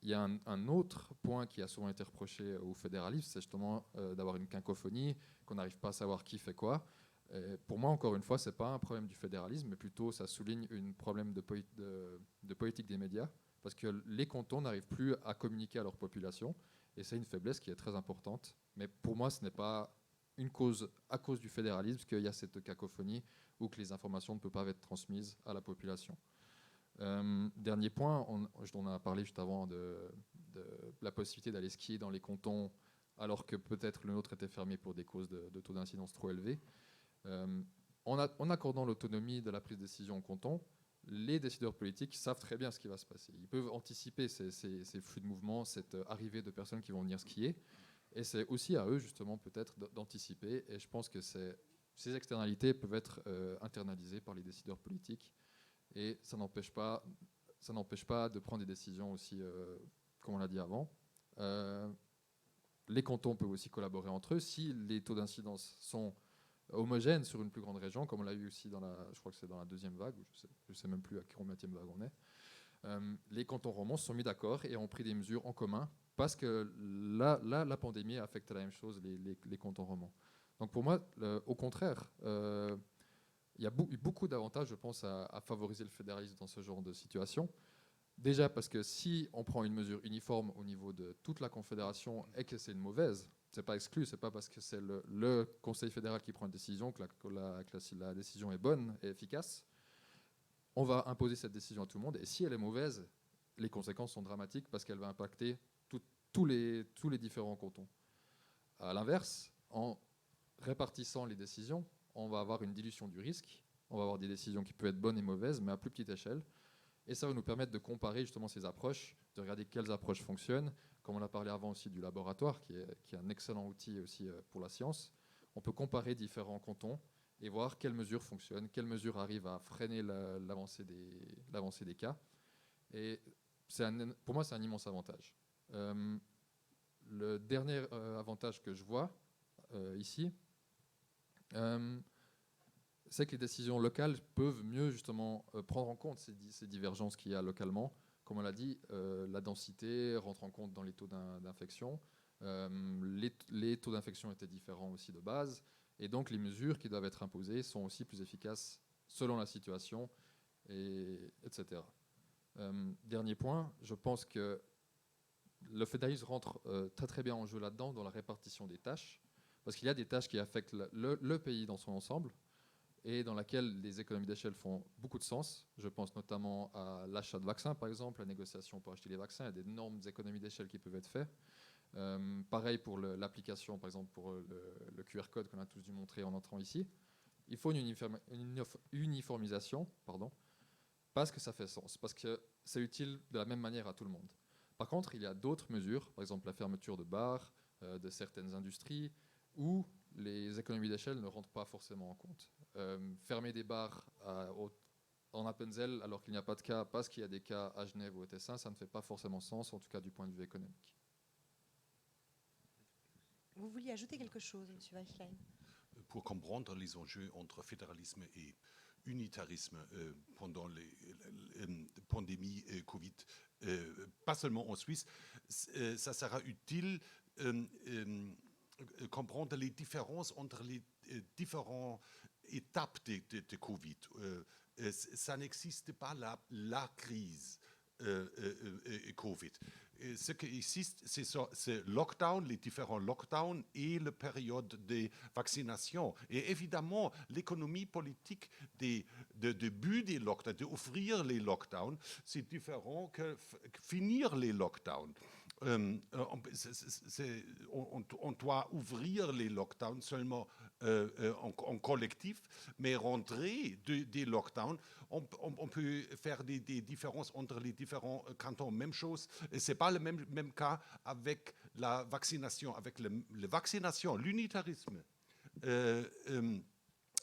Il y a un autre point qui a souvent été reproché au fédéralisme, c'est justement d'avoir une cacophonie, qu'on n'arrive pas à savoir qui fait quoi. Et pour moi, encore une fois, ce n'est pas un problème du fédéralisme, mais plutôt ça souligne un problème de politique des médias, parce que les cantons n'arrivent plus à communiquer à leur population, et c'est une faiblesse qui est très importante. Mais pour moi, ce n'est pas une cause à cause du fédéralisme qu'il y a cette cacophonie ou que les informations ne peuvent pas être transmises à la population. Dernier point, on a parlé juste avant de la possibilité d'aller skier dans les cantons alors que peut-être le nôtre était fermé pour des causes de taux d'incidence trop élevés. En accordant l'autonomie de la prise de décision au canton, les décideurs politiques savent très bien ce qui va se passer. Ils peuvent anticiper ces flux de mouvements, cette arrivée de personnes qui vont venir skier. Et c'est aussi à eux, justement, peut-être d'anticiper. Et je pense que ces externalités peuvent être internalisées par les décideurs politiques. Et ça n'empêche pas de prendre des décisions aussi, comme on l'a dit avant. Les cantons peuvent aussi collaborer entre eux. Si les taux d'incidence sont homogènes sur une plus grande région, comme on l'a eu aussi je crois que c'est dans la deuxième vague, ou je sais même plus à combienième vague on est, les cantons romans se sont mis d'accord et ont pris des mesures en commun parce que la pandémie a affecté la même chose les cantons romans. Donc pour moi, au contraire, il y a beaucoup d'avantages, je pense, à favoriser le fédéralisme dans ce genre de situation. Déjà parce que si on prend une mesure uniforme au niveau de toute la Confédération et que c'est une mauvaise, c'est pas exclu, c'est pas parce que c'est le Conseil fédéral qui prend une décision que la décision est bonne et efficace. On va imposer cette décision à tout le monde et si elle est mauvaise, les conséquences sont dramatiques parce qu'elle va impacter tous les différents cantons. À l'inverse, en répartissant les décisions, on va avoir une dilution du risque, on va avoir des décisions qui peuvent être bonnes et mauvaises, mais à plus petite échelle. Et ça va nous permettre de comparer justement ces approches, de regarder quelles approches fonctionnent. Comme on a parlé avant aussi du laboratoire, qui est un excellent outil aussi pour la science. On peut comparer différents cantons et voir quelles mesures fonctionnent, quelles mesures arrivent à freiner l'avancée des cas. Et pour moi, c'est un immense avantage. Le dernier avantage que je vois ici, c'est que les décisions locales peuvent mieux justement prendre en compte ces divergences qu'il y a localement. Comme on l'a dit, la densité rentre en compte dans les taux d'infection. Les taux d'infection étaient différents aussi de base. Et donc les mesures qui doivent être imposées sont aussi plus efficaces selon la situation, etc. Dernier point, je pense que le fédéralisme rentre très très bien en jeu là-dedans, dans la répartition des tâches. Parce qu'il y a des tâches qui affectent le pays dans son ensemble et dans laquelle les économies d'échelle font beaucoup de sens. Je pense notamment à l'achat de vaccins, par exemple, la négociation pour acheter les vaccins. Il y a d'énormes économies d'échelle qui peuvent être faites. Pareil pour l'application, par exemple, pour le QR code qu'on a tous dû montrer en entrant ici. Il faut une uniformisation, parce que ça fait sens, parce que c'est utile de la même manière à tout le monde. Par contre, il y a d'autres mesures, par exemple la fermeture de bars, de certaines industries, où les économies d'échelle ne rentrent pas forcément en compte. Fermer des bars en Appenzell alors qu'il n'y a pas de cas parce qu'il y a des cas à Genève ou au Tessin, ça ne fait pas forcément sens, en tout cas du point de vue économique. Vous vouliez ajouter quelque chose, M. Weinstein? Pour comprendre les enjeux entre fédéralisme et unitarisme pendant les pandémies Covid, pas seulement en Suisse, ça sera utile comprendre les différences entre les différentes étapes de Covid. Ça n'existe pas la crise Covid. Ce qui existe, c'est lockdown, les différents lockdowns et la période de vaccination. Et évidemment, l'économie politique du début des lockdowns, d'offrir les lockdowns, c'est différent que finir les lockdowns. On doit ouvrir les lockdowns seulement en collectif, mais rentrer des lockdowns, on peut faire des différences entre les différents cantons. Même chose, ce n'est pas le même cas avec la vaccination. Avec la vaccination, l'unitarisme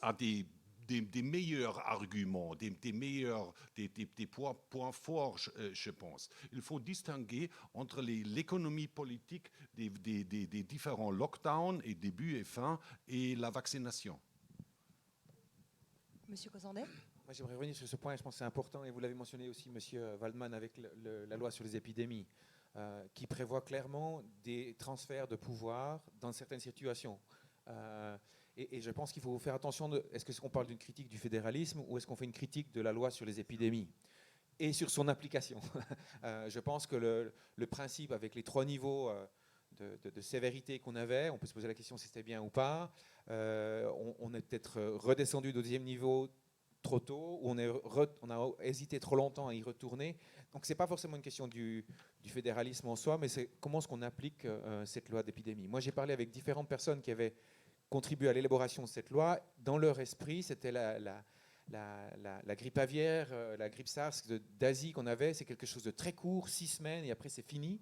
a des meilleurs arguments, des points forts, je pense. Il faut distinguer entre l'économie politique des différents lockdowns, et début et fin, et la vaccination. Monsieur Cosandet? Moi, j'aimerais revenir sur ce point, je pense que c'est important, et vous l'avez mentionné aussi, Monsieur Waldman, avec la loi sur les épidémies, qui prévoit clairement des transferts de pouvoir dans certaines situations. Et je pense qu'il faut faire attention, est-ce qu'on parle d'une critique du fédéralisme ou est-ce qu'on fait une critique de la loi sur les épidémies et sur son application. Je pense que le principe avec les 3 niveaux de sévérité qu'on avait, on peut se poser la question si c'était bien ou pas. On est peut-être redescendu au 2e niveau trop tôt, ou on a hésité trop longtemps à y retourner. Donc ce n'est pas forcément une question du fédéralisme en soi, mais c'est comment est-ce qu'on applique cette loi d'épidémie. Moi, j'ai parlé avec différentes personnes qui avaient contribué à l'élaboration de cette loi. Dans leur esprit, c'était la grippe aviaire, la grippe SARS d'Asie qu'on avait, c'est quelque chose de très court, 6 semaines, et après c'est fini.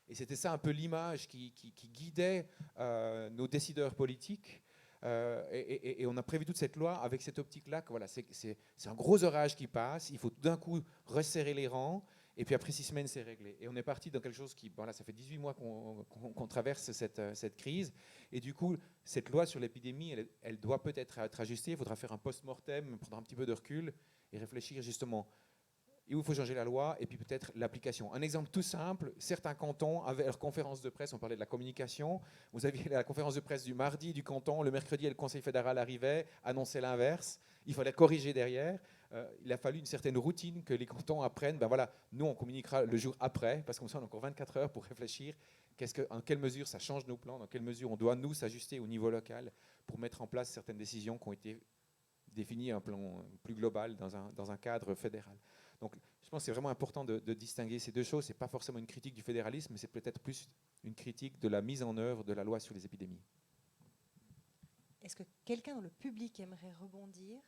Et c'était ça un peu l'image qui guidait nos décideurs politiques. Et on a prévu toute cette loi avec cette optique-là que voilà, c'est un gros orage qui passe, il faut d'un coup resserrer les rangs, et puis après 6 semaines, c'est réglé. Et on est parti dans quelque chose qui, voilà, ça fait 18 mois qu'on traverse cette crise. Et du coup, cette loi sur l'épidémie, elle doit peut-être être ajustée. Il faudra faire un post-mortem, prendre un petit peu de recul et réfléchir justement où il faut changer la loi et puis peut-être l'application. Un exemple tout simple, certains cantons avaient leur conférence de presse, on parlait de la communication, vous aviez la conférence de presse du mardi du canton, le mercredi le conseil fédéral arrivait, annonçait l'inverse, il fallait corriger derrière. Il a fallu une certaine routine que les cantons apprennent. Ben voilà, nous on communiquera le jour après, parce qu'on a encore 24 heures pour réfléchir en quelle mesure ça change nos plans, dans quelle mesure on doit nous s'ajuster au niveau local pour mettre en place certaines décisions qui ont été définies à un plan plus global dans un cadre fédéral. Donc je pense que c'est vraiment important de distinguer ces 2 choses. Ce n'est pas forcément une critique du fédéralisme, mais c'est peut-être plus une critique de la mise en œuvre de la loi sur les épidémies. Est-ce que quelqu'un dans le public aimerait rebondir?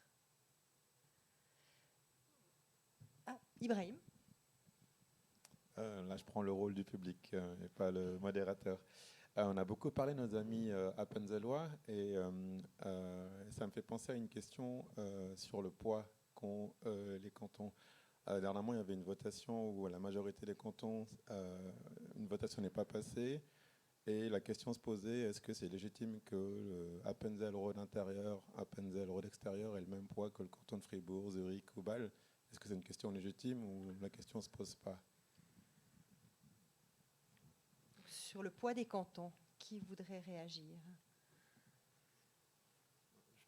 Ah, Ibrahim. Là, je prends le rôle du public et pas le modérateur. On a beaucoup parlé de nos amis appenzellois et ça me fait penser à une question sur le poids qu'ont les cantons. Dernièrement, il y avait une votation où la majorité des cantons, une votation n'est pas passée. Et la question se posait, est-ce que c'est légitime que Appenzell-Rhône intérieur, Appenzell-Rhône extérieur ait le même poids que le canton de Fribourg, Zurich ou Bâle? Est-ce que c'est une question légitime ou la question ne se pose pas? Sur le poids des cantons, qui voudrait réagir?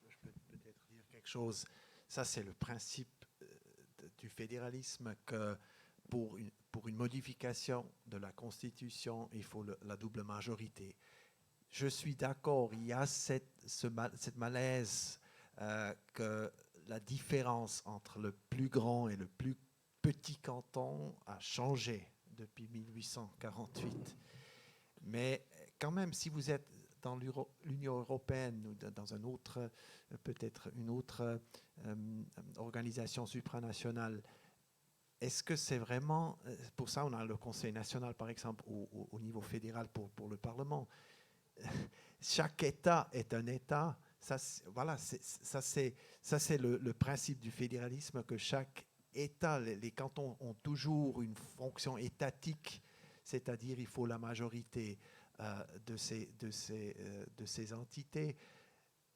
Je peux peut-être dire quelque chose. Ça, c'est le principe du fédéralisme, que pour une modification de la Constitution, il faut la double majorité. Je suis d'accord, il y a cette malaise que la différence entre le plus grand et le plus petit canton a changé depuis 1848. Mais quand même, si vous êtes dans l'Union européenne ou dans un autre, peut-être une autre organisation supranationale, est-ce que c'est vraiment... Pour ça, on a le Conseil national, par exemple, au niveau fédéral pour le Parlement. Chaque État est un État. Ça, voilà, ça c'est le principe du fédéralisme, que chaque État, les cantons ont toujours une fonction étatique, c'est-à-dire il faut la majorité de ces entités.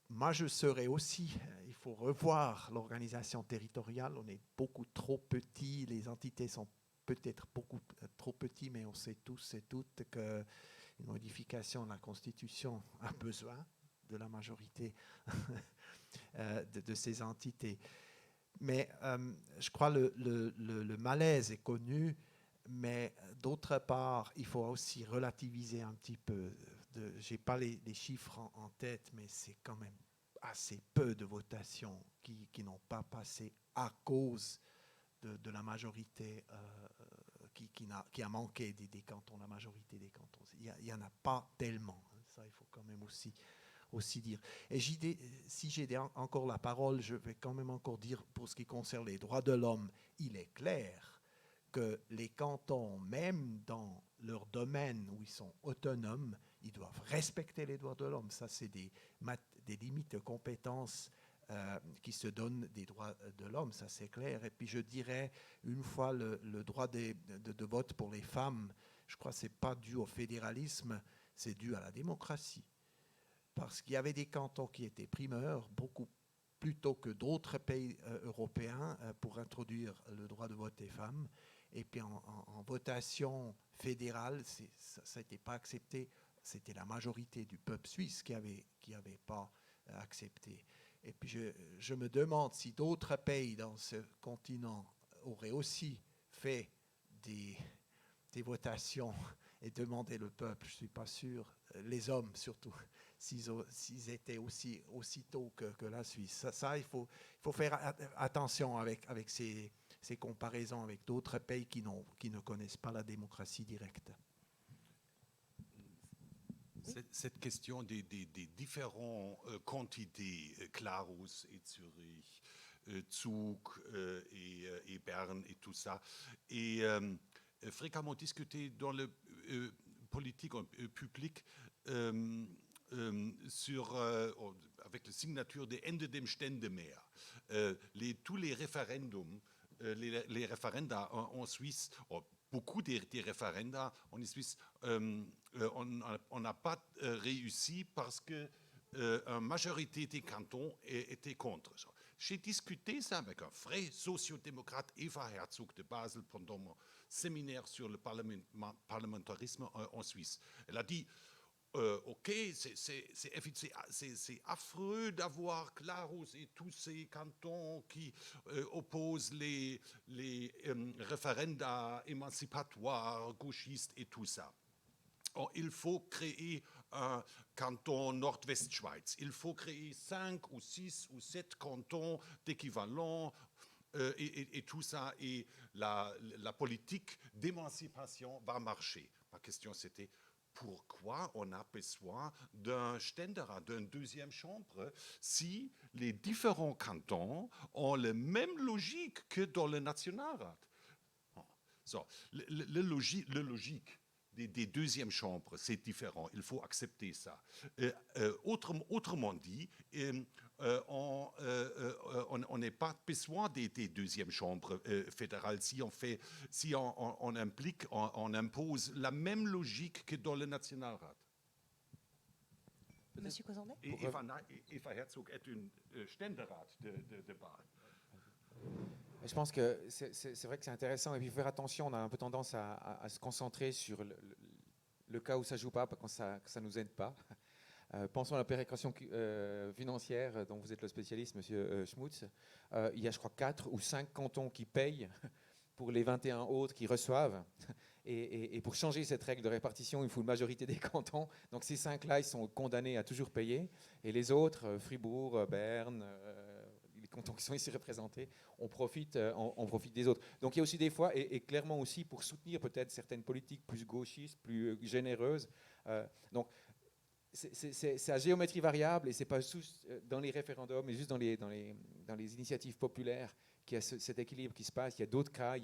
Moi, je serais aussi, il faut revoir l'organisation territoriale. On est beaucoup trop petit, les entités sont peut-être beaucoup trop petites, mais on sait tous et toutes qu'une modification de la Constitution a besoin de la majorité de ces entités. Mais je crois que le malaise est connu, mais d'autre part, il faut aussi relativiser un petit peu. Je n'ai pas les chiffres en tête, mais c'est quand même assez peu de votations qui n'ont pas passé à cause de la majorité qui a manqué des cantons, la majorité des cantons. Il n'y en a pas tellement. Ça, il faut quand même aussi dire. Et si j'ai encore la parole, je vais quand même encore dire, pour ce qui concerne les droits de l'homme, il est clair que les cantons, même dans leur domaine où ils sont autonomes, ils doivent respecter les droits de l'homme. Ça, c'est des limites de compétences qui se donnent des droits de l'homme, ça c'est clair. Et puis je dirais, une fois le droit de vote pour les femmes, je crois que ce n'est pas dû au fédéralisme, c'est dû à la démocratie. Parce qu'il y avait des cantons qui étaient primeurs, beaucoup plutôt que d'autres pays européens, pour introduire le droit de vote des femmes. Et puis en votation fédérale, ça n'était pas accepté. C'était la majorité du peuple suisse qui avait pas accepté. Et puis je me demande si d'autres pays dans ce continent auraient aussi fait des votations et demandé le peuple, je ne suis pas sûr, les hommes surtout, s'ils étaient aussi tôt que la Suisse. Ça il faut faire attention avec ces comparaisons avec d'autres pays qui ne connaissent pas la démocratie directe. Cette question des différentes quantités, Glarus et Zurich, Zug et Berne et tout ça, et fréquemment discuté dans le politique public avec la signature des Ende dem Ständemeer. Tous les référendums, les référenda en Suisse, beaucoup des référenda en Suisse, on n'a pas réussi parce que une majorité des cantons était contre. J'ai discuté ça avec un vrai sociodémocrate, Eva Herzog de Basel, pendant mon séminaire sur le parlementarisme en Suisse. Elle a dit, ok, c'est affreux d'avoir Glarus et tous ces cantons qui opposent les référenda émancipatoires, gauchistes et tout ça. Il faut créer un canton Nord-West-Schweiz. Il faut créer 5 ou 6 ou 7 cantons d'équivalent et tout ça. Et la politique d'émancipation va marcher. Ma question, c'était pourquoi on a besoin d'un Ständerat, d'une deuxième chambre, si les différents cantons ont la même logique que dans le Nationalrat. Le logique des deuxièmes chambres, c'est différent. Il faut accepter ça. Autrement dit, on n'a pas besoin des deuxièmes chambres fédérales si on implique, on impose la même logique que dans le Nationalrat. Monsieur Cozandet. Eva Herzog est une Ständerat de Bâle. Je pense que c'est vrai que c'est intéressant. Et puis, il faut faire attention, on a un peu tendance à se concentrer sur le cas où ça ne joue pas, quand ça ne nous aide pas. Pensons à la péréquation financière dont vous êtes le spécialiste, Monsieur Schmutz. Il y a, je crois, 4 ou 5 cantons qui payent pour les 21 autres qui reçoivent. Et pour changer cette règle de répartition, il faut une majorité des cantons. Donc ces 5-là, ils sont condamnés à toujours payer. Et les autres, Fribourg, Berne, les cantons qui sont ici représentés, on profite des autres. Donc il y a aussi des fois, et clairement aussi pour soutenir peut-être certaines politiques plus gauchistes, plus généreuses. Donc c'est à géométrie variable et c'est pas juste dans les référendums, mais juste dans les initiatives populaires qu'il y a cet équilibre qui se passe. Il y a d'autres cas,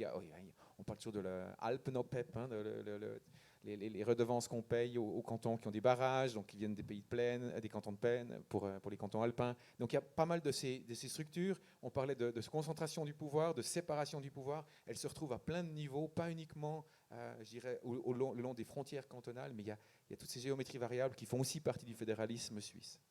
on parle toujours de l'Alpenopep, les redevances qu'on paye aux cantons qui ont des barrages, donc qui viennent des pays de plaine, des cantons de plaine, pour les cantons alpins. Donc il y a pas mal de ces structures. On parlait de concentration du pouvoir, de séparation du pouvoir. Elles se retrouvent à plein de niveaux, pas uniquement, je dirais, le long des frontières cantonales, mais il y a toutes ces géométries variables qui font aussi partie du fédéralisme suisse.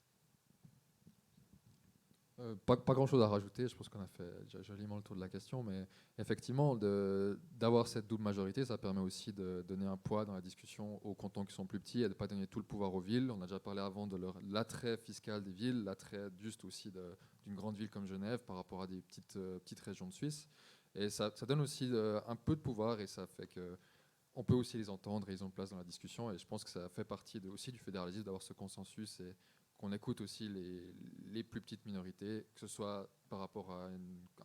Pas grand-chose à rajouter, je pense qu'on a fait joliment le tour de la question, mais effectivement, d'avoir cette double majorité, ça permet aussi de donner un poids dans la discussion aux cantons qui sont plus petits et de ne pas donner tout le pouvoir aux villes. On a déjà parlé avant de l'attrait fiscal des villes, l'attrait juste aussi d'une grande ville comme Genève par rapport à des petites régions de Suisse. Et ça donne aussi un peu de pouvoir et ça fait qu'on peut aussi les entendre et ils ont place dans la discussion. Et je pense que ça fait partie aussi du fédéralisme d'avoir ce consensus et qu'on écoute aussi les plus petites minorités, que ce soit par rapport à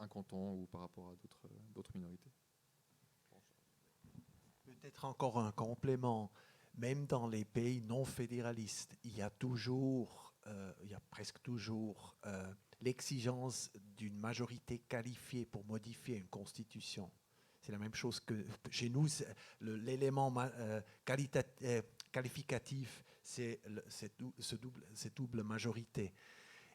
un canton ou par rapport à d'autres minorités. Peut-être encore un complément. Même dans les pays non fédéralistes, il y a presque toujours l'exigence d'une majorité qualifiée pour modifier une constitution. C'est la même chose que chez nous, l'élément qualificatif, c'est cette double majorité.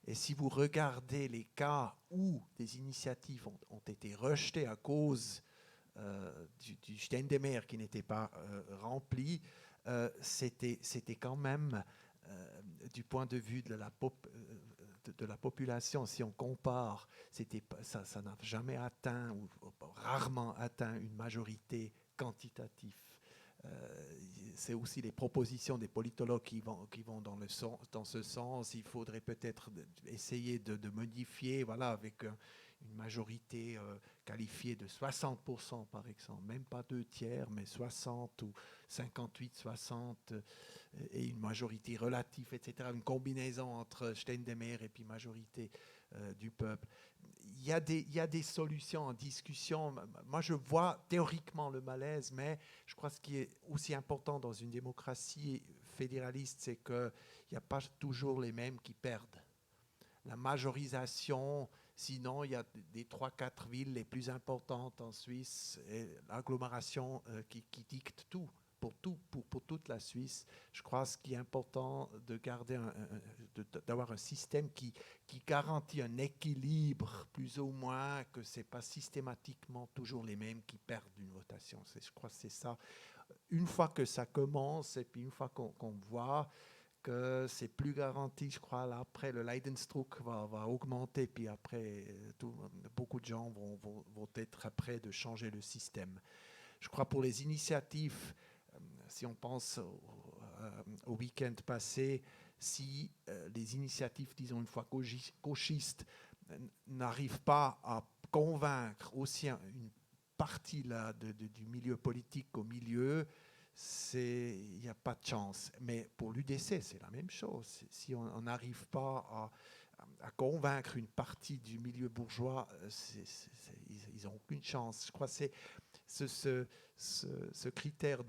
Et si vous regardez les cas où des initiatives ont été rejetées à cause du Ständemeer qui n'était pas rempli, c'était quand même, du point de vue de la population, si on compare, ça n'a jamais atteint ou rarement atteint une majorité quantitative c'est aussi les propositions des politologues qui vont dans ce sens. Il faudrait peut-être essayer de modifier, voilà, avec une majorité qualifiée de 60% par exemple, même pas 2/3, mais 60 ou 58-60, et une majorité relative, etc., une combinaison entre Ständemehr et puis majorité du peuple. Il y a des solutions en discussion. Moi, je vois théoriquement le malaise, mais je crois que ce qui est aussi important dans une démocratie fédéraliste, c'est qu'il n'y a pas toujours les mêmes qui perdent. La majorisation, sinon, il y a des 3-4 villes les plus importantes en Suisse, et l'agglomération qui dicte tout. Pour toute la Suisse. Je crois que ce qui est important de garder d'avoir un système qui garantit un équilibre, plus ou moins, que ce n'est pas systématiquement toujours les mêmes qui perdent une votation. Je crois que c'est ça. Une fois que ça commence, et puis une fois qu'on voit que c'est plus garanti, je crois, là, après le Leidensdruck va augmenter, puis après, beaucoup de gens vont être prêts de changer le système. Je crois pour les initiatives, si on pense au week-end passé, si les initiatives, disons une fois gauchistes, n'arrivent pas à convaincre aussi une partie là, du milieu politique au milieu, il n'y a pas de chance. Mais pour l'UDC, c'est la même chose. Si on n'arrive pas à convaincre une partie du milieu bourgeois, ils n'ont aucune chance. Je crois que c'est ce critère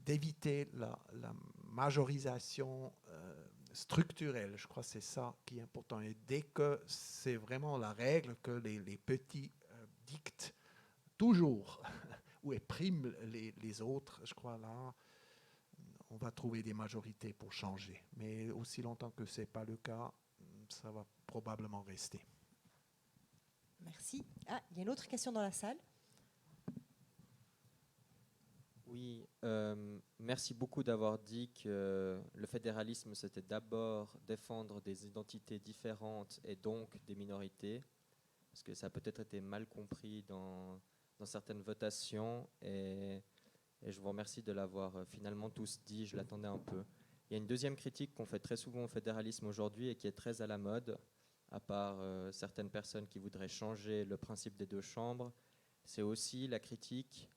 d'éviter la majorisation structurelle. Je crois que c'est ça qui est important. Et dès que c'est vraiment la règle que les petits dictent toujours ou épriment les autres, je crois là, on va trouver des majorités pour changer. Mais aussi longtemps que ce n'est pas le cas, ça va probablement rester. Merci. Ah, il y a une autre question dans la salle. Oui, merci beaucoup d'avoir dit que le fédéralisme, c'était d'abord défendre des identités différentes et donc des minorités, parce que ça a peut-être été mal compris dans certaines votations, et je vous remercie de l'avoir finalement tous dit, je l'attendais un peu. Il y a une deuxième critique qu'on fait très souvent au fédéralisme aujourd'hui et qui est très à la mode, à part certaines personnes qui voudraient changer le principe des deux chambres, c'est aussi la critique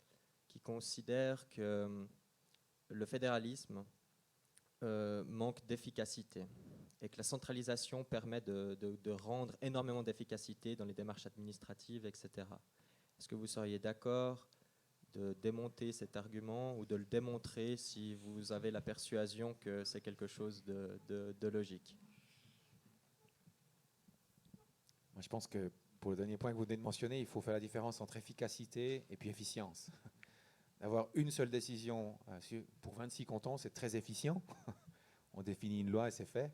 qui considère que le fédéralisme manque d'efficacité et que la centralisation permet de rendre énormément d'efficacité dans les démarches administratives, etc. Est-ce que vous seriez d'accord de démonter cet argument ou de le démontrer si vous avez la persuasion que c'est quelque chose de logique? Moi, je pense que pour le dernier point que vous venez de mentionner, il faut faire la différence entre efficacité et puis efficience. D'avoir une seule décision pour 26 cantons, c'est très efficient. On définit une loi et c'est fait.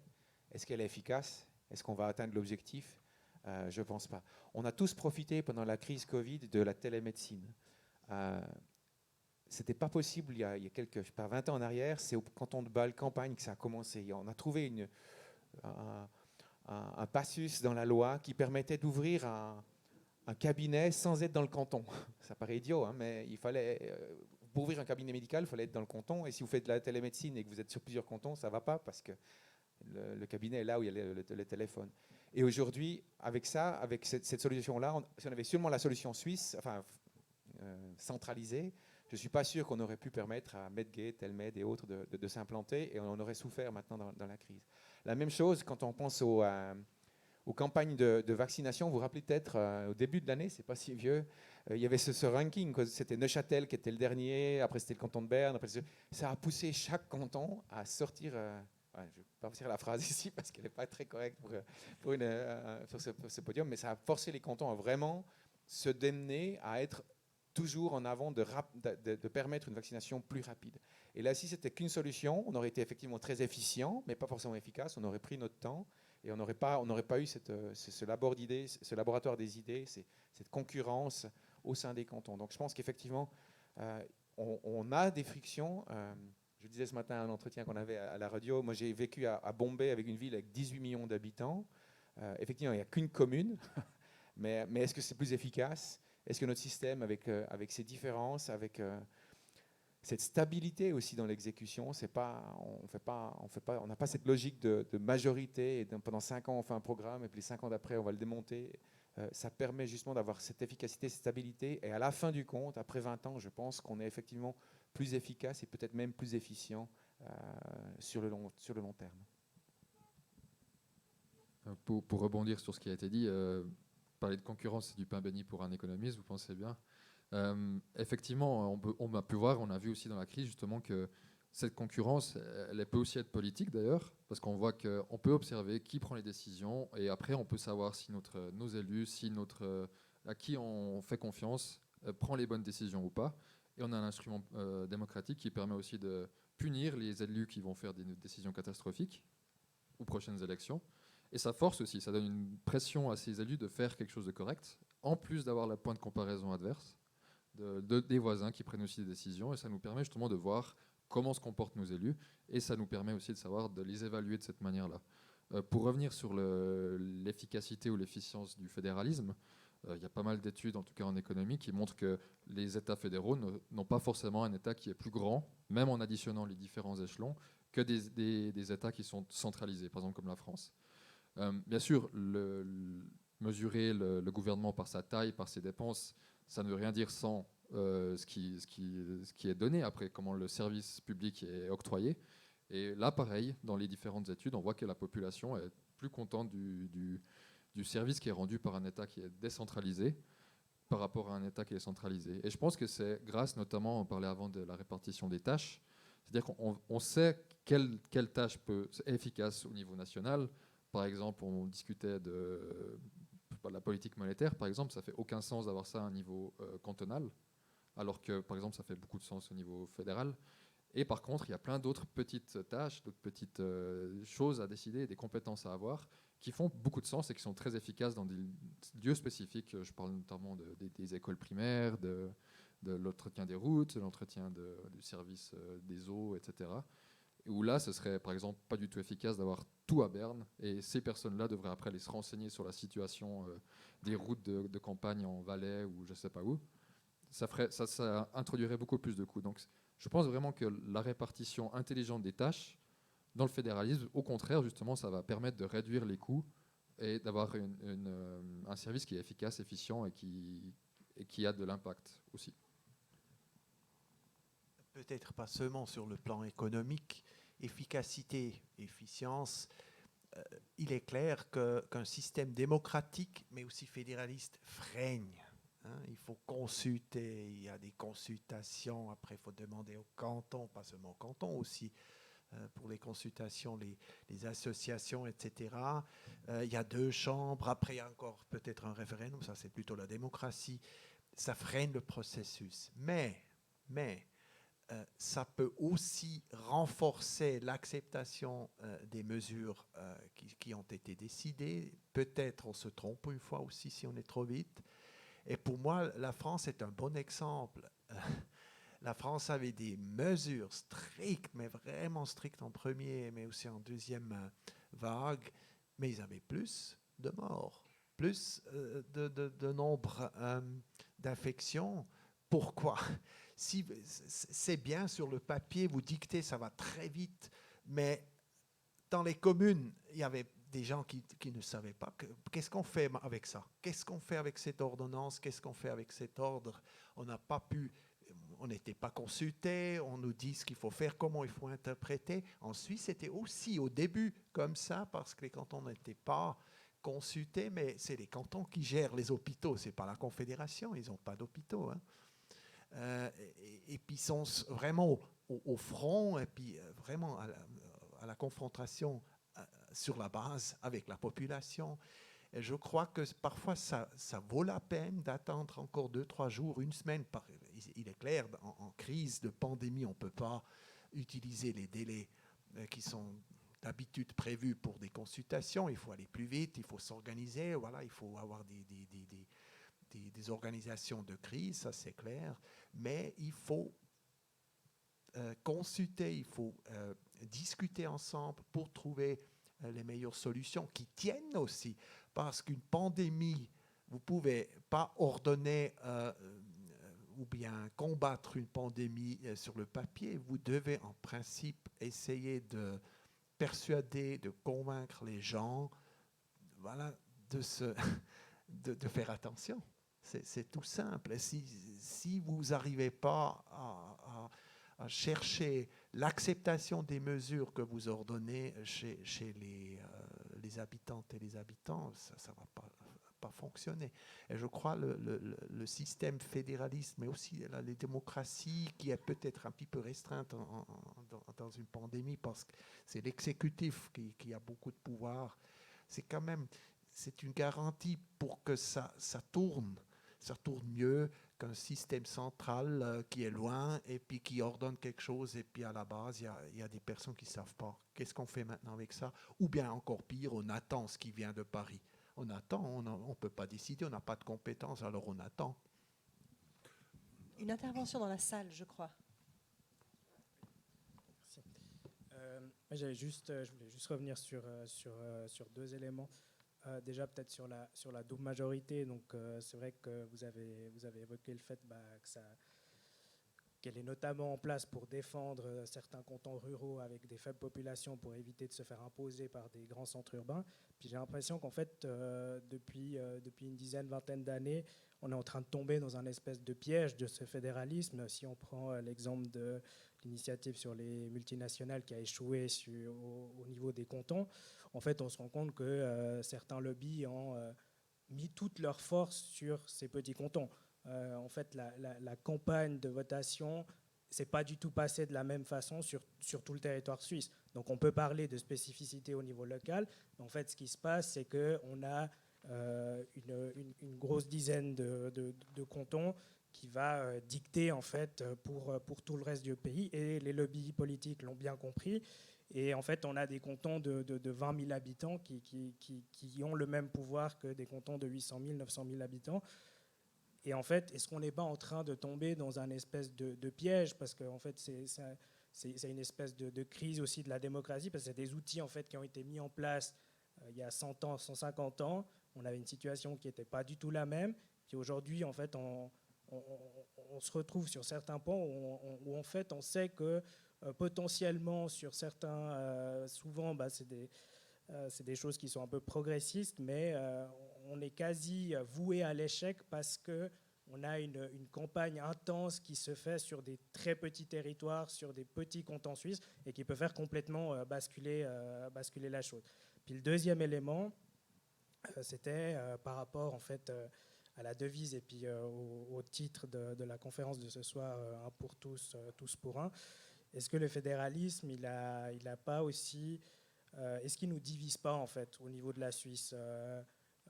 Est-ce qu'elle est efficace? Est-ce qu'on va atteindre l'objectif? Je ne pense pas. On a tous profité pendant la crise Covid de la télémédecine. Ce n'était pas possible il y a quelques, je sais pas, 20 ans en arrière. C'est au canton de Bâle, campagne, que ça a commencé. On a trouvé un passus dans la loi qui permettait d'ouvrir un cabinet sans être dans le canton. Ça paraît idiot, hein, mais il fallait, pour ouvrir un cabinet médical, il fallait être dans le canton. Et si vous faites de la télémédecine et que vous êtes sur plusieurs cantons, ça ne va pas parce que le cabinet est là où il y a le téléphone. Et aujourd'hui, avec ça, avec cette solution-là, si on avait seulement la solution suisse, enfin centralisée, je ne suis pas sûr qu'on aurait pu permettre à Medgate, Telmed et autres de s'implanter, et on aurait souffert maintenant dans la crise. La même chose quand on pense aux campagnes de vaccination. Vous vous rappelez peut-être, au début de l'année, c'est pas si vieux, il y avait ce ranking, c'était Neuchâtel qui était le dernier, après c'était le canton de Berne, après ça a poussé chaque canton à sortir, je ne vais pas faire la phrase ici parce qu'elle n'est pas très correcte sur ce podium, mais ça a forcé les cantons à vraiment se démener à être toujours en avant de permettre une vaccination plus rapide. Et là, si c'était qu'une solution, on aurait été effectivement très efficient, mais pas forcément efficace, on aurait pris notre temps, et on n'aurait pas eu ce laboratoire des idées, cette concurrence au sein des cantons. Donc je pense qu'effectivement, on a des frictions. Je disais ce matin à un entretien qu'on avait à la radio, moi j'ai vécu à Bombay, avec une ville avec 18 millions d'habitants. Effectivement, il n'y a qu'une commune, mais est-ce que c'est plus efficace? Est-ce que notre système, avec ses différences, avec cette stabilité aussi dans l'exécution. C'est pas, on n'a pas cette logique de majorité. Et pendant 5 ans, on fait un programme et puis les 5 ans d'après, on va le démonter. Ça permet justement d'avoir cette efficacité, cette stabilité. Et à la fin du compte, après 20 ans, je pense qu'on est effectivement plus efficace et peut-être même plus efficient sur le long terme. Pour rebondir sur ce qui a été dit, parler de concurrence, c'est du pain béni pour un économiste, vous pensez bien. Effectivement, on a pu voir, on a vu aussi dans la crise justement que cette concurrence, elle peut aussi être politique d'ailleurs, parce qu'on voit qu'on peut observer qui prend les décisions et après on peut savoir si nos élus, à qui on fait confiance, prend les bonnes décisions ou pas. Et on a un instrument démocratique qui permet aussi de punir les élus qui vont faire des décisions catastrophiques aux prochaines élections. Et ça force aussi, ça donne une pression à ces élus de faire quelque chose de correct, en plus d'avoir le point de comparaison adverse des voisins qui prennent aussi des décisions. Et ça nous permet justement de voir comment se comportent nos élus. Et ça nous permet aussi de savoir de les évaluer de cette manière-là. Pour revenir sur l'efficacité ou l'efficience du fédéralisme, il y a pas mal d'études, en tout cas en économie, qui montrent que les États fédéraux n'ont pas forcément un État qui est plus grand, même en additionnant les différents échelons, que des États qui sont centralisés, par exemple comme la France. Bien sûr, mesurer le gouvernement par sa taille, par ses dépenses, ça ne veut rien dire sans ce qui est donné après, comment le service public est octroyé. Et là, pareil, dans les différentes études, on voit que la population est plus contente du service qui est rendu par un État qui est décentralisé par rapport à un État qui est centralisé. Et je pense que c'est grâce, notamment, on parlait avant de la répartition des tâches, c'est-à-dire qu'on sait quelle tâche est efficace au niveau national. Par exemple, on discutait de la politique monétaire, par exemple, ça fait aucun sens d'avoir ça à un niveau cantonal, alors que, par exemple, ça fait beaucoup de sens au niveau fédéral. Et par contre, il y a plein d'autres petites tâches, d'autres petites choses à décider, des compétences à avoir, qui font beaucoup de sens et qui sont très efficaces dans des lieux spécifiques. Je parle notamment des écoles primaires, de l'entretien des routes, de l'entretien du service des eaux, etc. Où là, ce serait par exemple pas du tout efficace d'avoir tout à Berne, et ces personnes-là devraient après aller se renseigner sur la situation des routes de campagne en Valais ou je ne sais pas où. Ça introduirait beaucoup plus de coûts. Donc je pense vraiment que la répartition intelligente des tâches dans le fédéralisme, au contraire, justement, ça va permettre de réduire les coûts et d'avoir un service qui est efficace, efficient et qui a de l'impact aussi. Peut-être pas seulement sur le plan économique, efficacité, efficience. Il est clair qu'un système démocratique, mais aussi fédéraliste, freine. Il faut consulter, il y a des consultations, après il faut demander au canton, pas seulement au canton aussi, pour les consultations, les associations, etc. Il y a 2 chambres, après il y a encore peut-être un référendum, ça c'est plutôt la démocratie. Ça freine le processus. Mais ça peut aussi renforcer l'acceptation des mesures qui ont été décidées. Peut-être on se trompe une fois aussi si on est trop vite. Et pour moi, la France est un bon exemple. La France avait des mesures strictes, mais vraiment strictes en premier, mais aussi en deuxième vague. Mais ils avaient plus de morts, plus de nombre d'infections. Pourquoi ? Si c'est bien sur le papier, vous dictez, ça va très vite, mais dans les communes, il y avait des gens qui ne savaient pas qu'est-ce qu'on fait avec ça, qu'est-ce qu'on fait avec cette ordonnance, qu'est-ce qu'on fait avec cet ordre. On n'a pas pu, on n'était pas consultés, on nous dit ce qu'il faut faire, comment il faut interpréter. En Suisse, c'était aussi au début comme ça, parce que les cantons n'étaient pas consultés, mais c'est les cantons qui gèrent les hôpitaux, c'est pas la Confédération, ils n'ont pas d'hôpitaux. Et puis ils sont vraiment au front, et puis vraiment à la confrontation sur la base avec la population. Et je crois que parfois ça vaut la peine d'attendre encore 2-3 jours, une semaine. Il est clair, en crise de pandémie, on ne peut pas utiliser les délais qui sont d'habitude prévus pour des consultations. Il faut aller plus vite, il faut s'organiser, voilà, il faut avoir des organisations de crise, ça c'est clair, mais il faut consulter, il faut discuter ensemble pour trouver les meilleures solutions qui tiennent aussi, parce qu'une pandémie, vous ne pouvez pas ordonner ou ou bien combattre une pandémie sur le papier, vous devez en principe essayer de persuader, de convaincre les gens, voilà, de faire attention. C'est tout simple. Et si vous n'arrivez pas à chercher l'acceptation des mesures que vous ordonnez chez les habitantes et les habitants, ça ne va pas fonctionner. Et je crois le système fédéraliste, mais aussi les démocraties, qui est peut-être un petit peu restreinte dans une pandémie, parce que c'est l'exécutif qui a beaucoup de pouvoir. C'est une garantie pour que ça tourne mieux qu'un système central qui est loin et puis qui ordonne quelque chose, et puis à la base, il y a des personnes qui ne savent pas. Qu'est-ce qu'on fait maintenant avec ça? Ou bien encore pire, on attend ce qui vient de Paris. On attend, on ne peut pas décider, on n'a pas de compétences, alors on attend. Une intervention dans la salle, je crois. Merci. Je voulais juste revenir sur deux éléments. Déjà peut-être sur la double majorité. Donc c'est vrai que vous avez évoqué le fait qu'elle est notamment en place pour défendre certains cantons ruraux avec des faibles populations pour éviter de se faire imposer par des grands centres urbains. Puis j'ai l'impression qu'en fait, depuis une dizaine, vingtaine d'années, on est en train de tomber dans un espèce de piège de ce fédéralisme. Si on prend l'exemple de l'initiative sur les multinationales qui a échoué au niveau des cantons, en fait, on se rend compte que certains lobbies ont mis toute leur force sur ces petits cantons. En fait, la campagne de votation s'est pas du tout passée de la même façon sur tout le territoire suisse. Donc on peut parler de spécificité au niveau local, mais en fait, ce qui se passe, c'est qu'on a une grosse dizaine de cantons qui va dicter en fait pour tout le reste du pays, et les lobbies politiques l'ont bien compris. Et en fait, on a des cantons de 20 000 habitants qui ont le même pouvoir que des cantons de 800 000, 900 000 habitants. Et en fait, est-ce qu'on n'est pas en train de tomber dans un espèce de piège? Parce qu'en fait, c'est une espèce de crise aussi de la démocratie, parce que c'est des outils en fait, qui ont été mis en place il y a 100 ans, 150 ans. On avait une situation qui n'était pas du tout la même. Puis aujourd'hui, en fait, on se retrouve sur certains points où en fait, on sait que potentiellement, sur certains, souvent, c'est des choses qui sont un peu progressistes, mais on est quasi voué à l'échec parce qu'on a une campagne intense qui se fait sur des très petits territoires, sur des petits cantons suisses, et qui peut faire complètement basculer la chose. Puis le deuxième élément, c'était par rapport en fait, à la devise et puis au titre de la conférence de ce soir, un pour tous, tous pour un. Est-ce que le fédéralisme, il a pas aussi... est-ce qu'il ne nous divise pas en fait au niveau de la Suisse?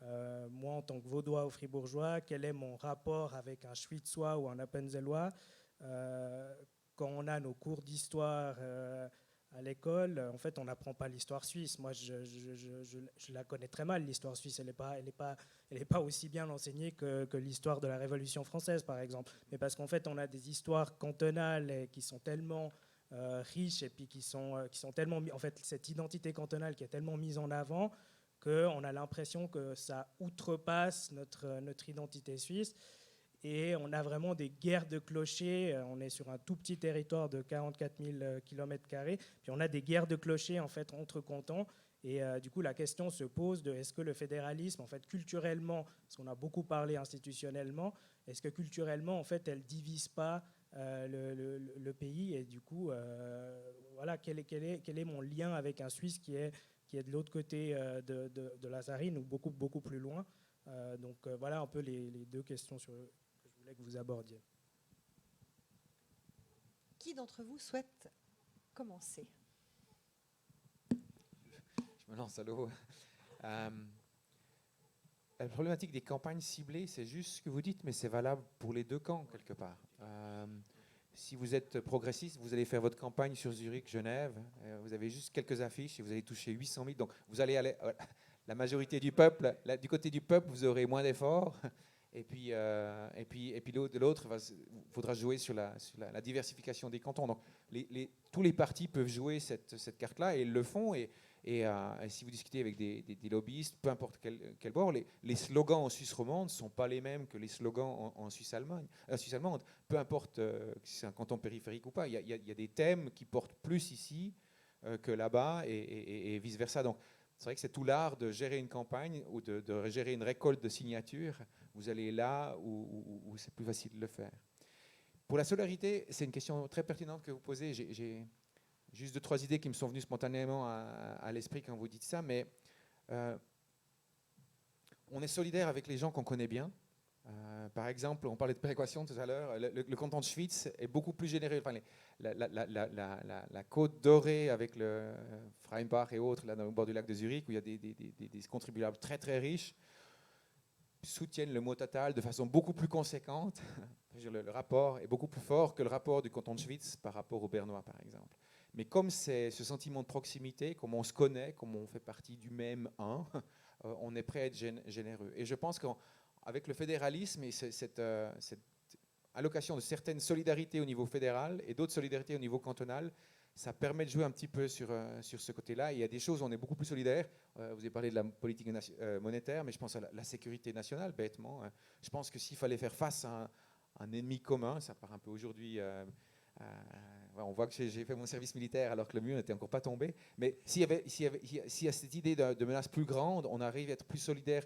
Moi, en tant que Vaudois ou Fribourgeois, quel est mon rapport avec un Schwyzois ou un Appenzellois? Quand on a nos cours d'histoire à l'école, en fait, on n'apprend pas l'histoire suisse. Moi, je la connais très mal, l'histoire suisse. Elle n'est pas aussi bien enseignée que l'histoire de la Révolution française, par exemple. Mais parce qu'en fait, on a des histoires cantonales qui sont tellement riches, et puis qui sont tellement... En fait, cette identité cantonale qui est tellement mise en avant qu'on a l'impression que ça outrepasse notre identité suisse. Et on a vraiment des guerres de clochers. On est sur un tout petit territoire de 44 000 km². Puis on a des guerres de clochers en fait, entre cantons. Et du coup, la question se pose de est-ce que le fédéralisme, en fait, culturellement, parce qu'on a beaucoup parlé institutionnellement, est-ce que culturellement, en fait, elle ne divise pas le pays? Et du coup, voilà, quel est mon lien avec un Suisse qui est de l'autre côté de la Sarine, ou beaucoup, beaucoup plus loin? Donc voilà un peu les deux questions que je voulais que vous abordiez. Qui d'entre vous souhaite commencer? Je me lance à l'eau. La problématique des campagnes ciblées, c'est juste ce que vous dites, mais c'est valable pour les deux camps, quelque part. Si vous êtes progressiste, vous allez faire votre campagne sur Zurich, Genève, vous avez juste quelques affiches et vous allez toucher 800 000. Donc, vous allez aller... La majorité du peuple, du côté du peuple, vous aurez moins d'efforts. Et puis l'autre, faudra jouer sur la diversification des cantons. Donc tous les partis peuvent jouer cette carte-là et ils le font. Et si vous discutez avec des lobbyistes, peu importe quel bord, les slogans en Suisse romande ne sont pas les mêmes que les slogans en Suisse allemande. Peu importe si c'est un canton périphérique ou pas, il y a des thèmes qui portent plus ici que là-bas et vice-versa. Donc c'est vrai que c'est tout l'art de gérer une campagne ou de gérer une récolte de signatures. Vous allez là où c'est plus facile de le faire. Pour la solidarité, c'est une question très pertinente que vous posez. J'ai juste 2-3 idées qui me sont venues spontanément à l'esprit quand vous dites ça, mais on est solidaire avec les gens qu'on connaît bien. Par exemple, on parlait de péréquation tout à l'heure, le canton de Schwyz est beaucoup plus généreux. Enfin, la côte dorée avec le Freimbach et autres, là, dans le bord du lac de Zurich, où il y a des contribuables très très riches, soutiennent le mot total de façon beaucoup plus conséquente. Le rapport est beaucoup plus fort que le rapport du canton de Schwyz par rapport aux Bernois, par exemple. Mais comme c'est ce sentiment de proximité, comme on se connaît, comme on fait partie du même on est prêt à être généreux. Et je pense qu'avec le fédéralisme et cette allocation de certaines solidarités au niveau fédéral et d'autres solidarités au niveau cantonal, ça permet de jouer un petit peu sur ce côté-là. Il y a des choses où on est beaucoup plus solidaire. Vous avez parlé de la politique monétaire, mais je pense à la sécurité nationale, bêtement. Je pense que s'il fallait faire face à un ennemi commun, ça part un peu aujourd'hui... on voit que j'ai fait mon service militaire alors que le mur n'était encore pas tombé. Mais s'il y a cette idée de menace plus grande, on arrive à être plus solidaire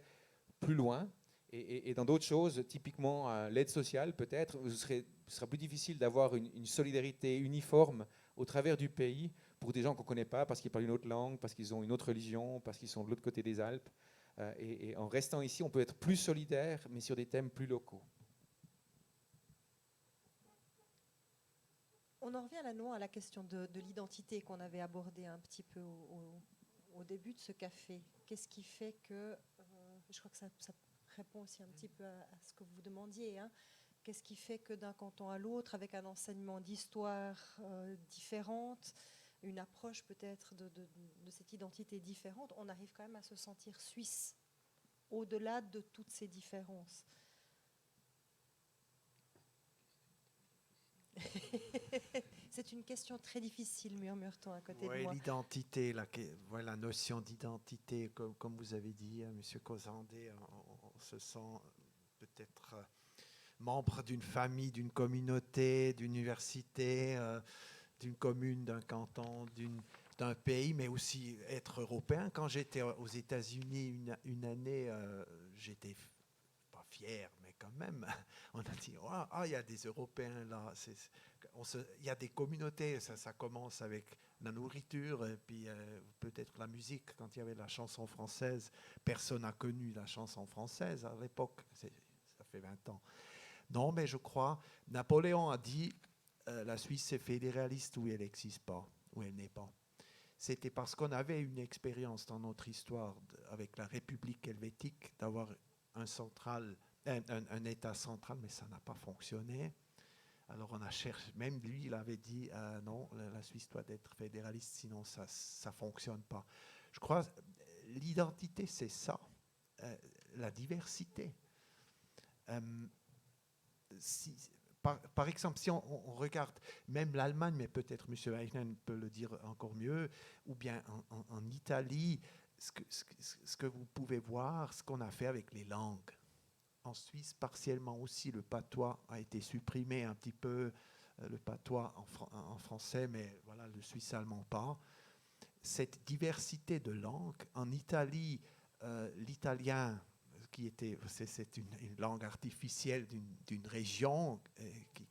plus loin. Et dans d'autres choses, typiquement l'aide sociale peut-être, ce sera plus difficile d'avoir une solidarité uniforme au travers du pays pour des gens qu'on ne connaît pas, parce qu'ils parlent une autre langue, parce qu'ils ont une autre religion, parce qu'ils sont de l'autre côté des Alpes. Et en restant ici, on peut être plus solidaire, mais sur des thèmes plus locaux. On en revient à la question de l'identité qu'on avait abordée un petit peu au début de ce café. Qu'est-ce qui fait que, je crois que ça répond aussi un petit peu à ce que vous demandiez, hein. Qu'est-ce qui fait que d'un canton à l'autre, avec un enseignement d'histoire différente, une approche peut-être de cette identité différente, on arrive quand même à se sentir suisse, au-delà de toutes ces différences? C'est une question très difficile, murmure-t-on à côté de moi. L'identité, la notion d'identité, comme vous avez dit, M. Cosandé, on se sent peut-être membre d'une famille, d'une communauté, d'une université, d'une commune, d'un canton, d'un pays, mais aussi être européen. Quand j'étais aux États-Unis une année, j'étais pas fier, mais quand même, on a dit, il y a des Européens là. Il y a des communautés, ça commence avec la nourriture, et puis peut-être la musique. Quand il y avait la chanson française, personne n'a connu la chanson française à l'époque, ça fait 20 ans. Non, mais je crois, Napoléon a dit, la Suisse est fédéraliste où elle n'existe pas, où elle n'est pas. C'était parce qu'on avait une expérience dans notre histoire avec la République helvétique d'avoir un État central, mais ça n'a pas fonctionné. Alors on a cherché, même lui, il avait dit non, la Suisse doit être fédéraliste, sinon ça ne fonctionne pas. Je crois l'identité, c'est ça, la diversité. Par exemple, si on regarde même l'Allemagne, mais peut-être M. Eichmann peut le dire encore mieux, ou bien en Italie, ce que vous pouvez voir, ce qu'on a fait avec les langues. En Suisse, partiellement aussi, le patois a été supprimé un petit peu, le patois en français, mais voilà, le suisse allemand pas. Cette diversité de langues, en Italie, l'italien, c'est une langue artificielle d'une région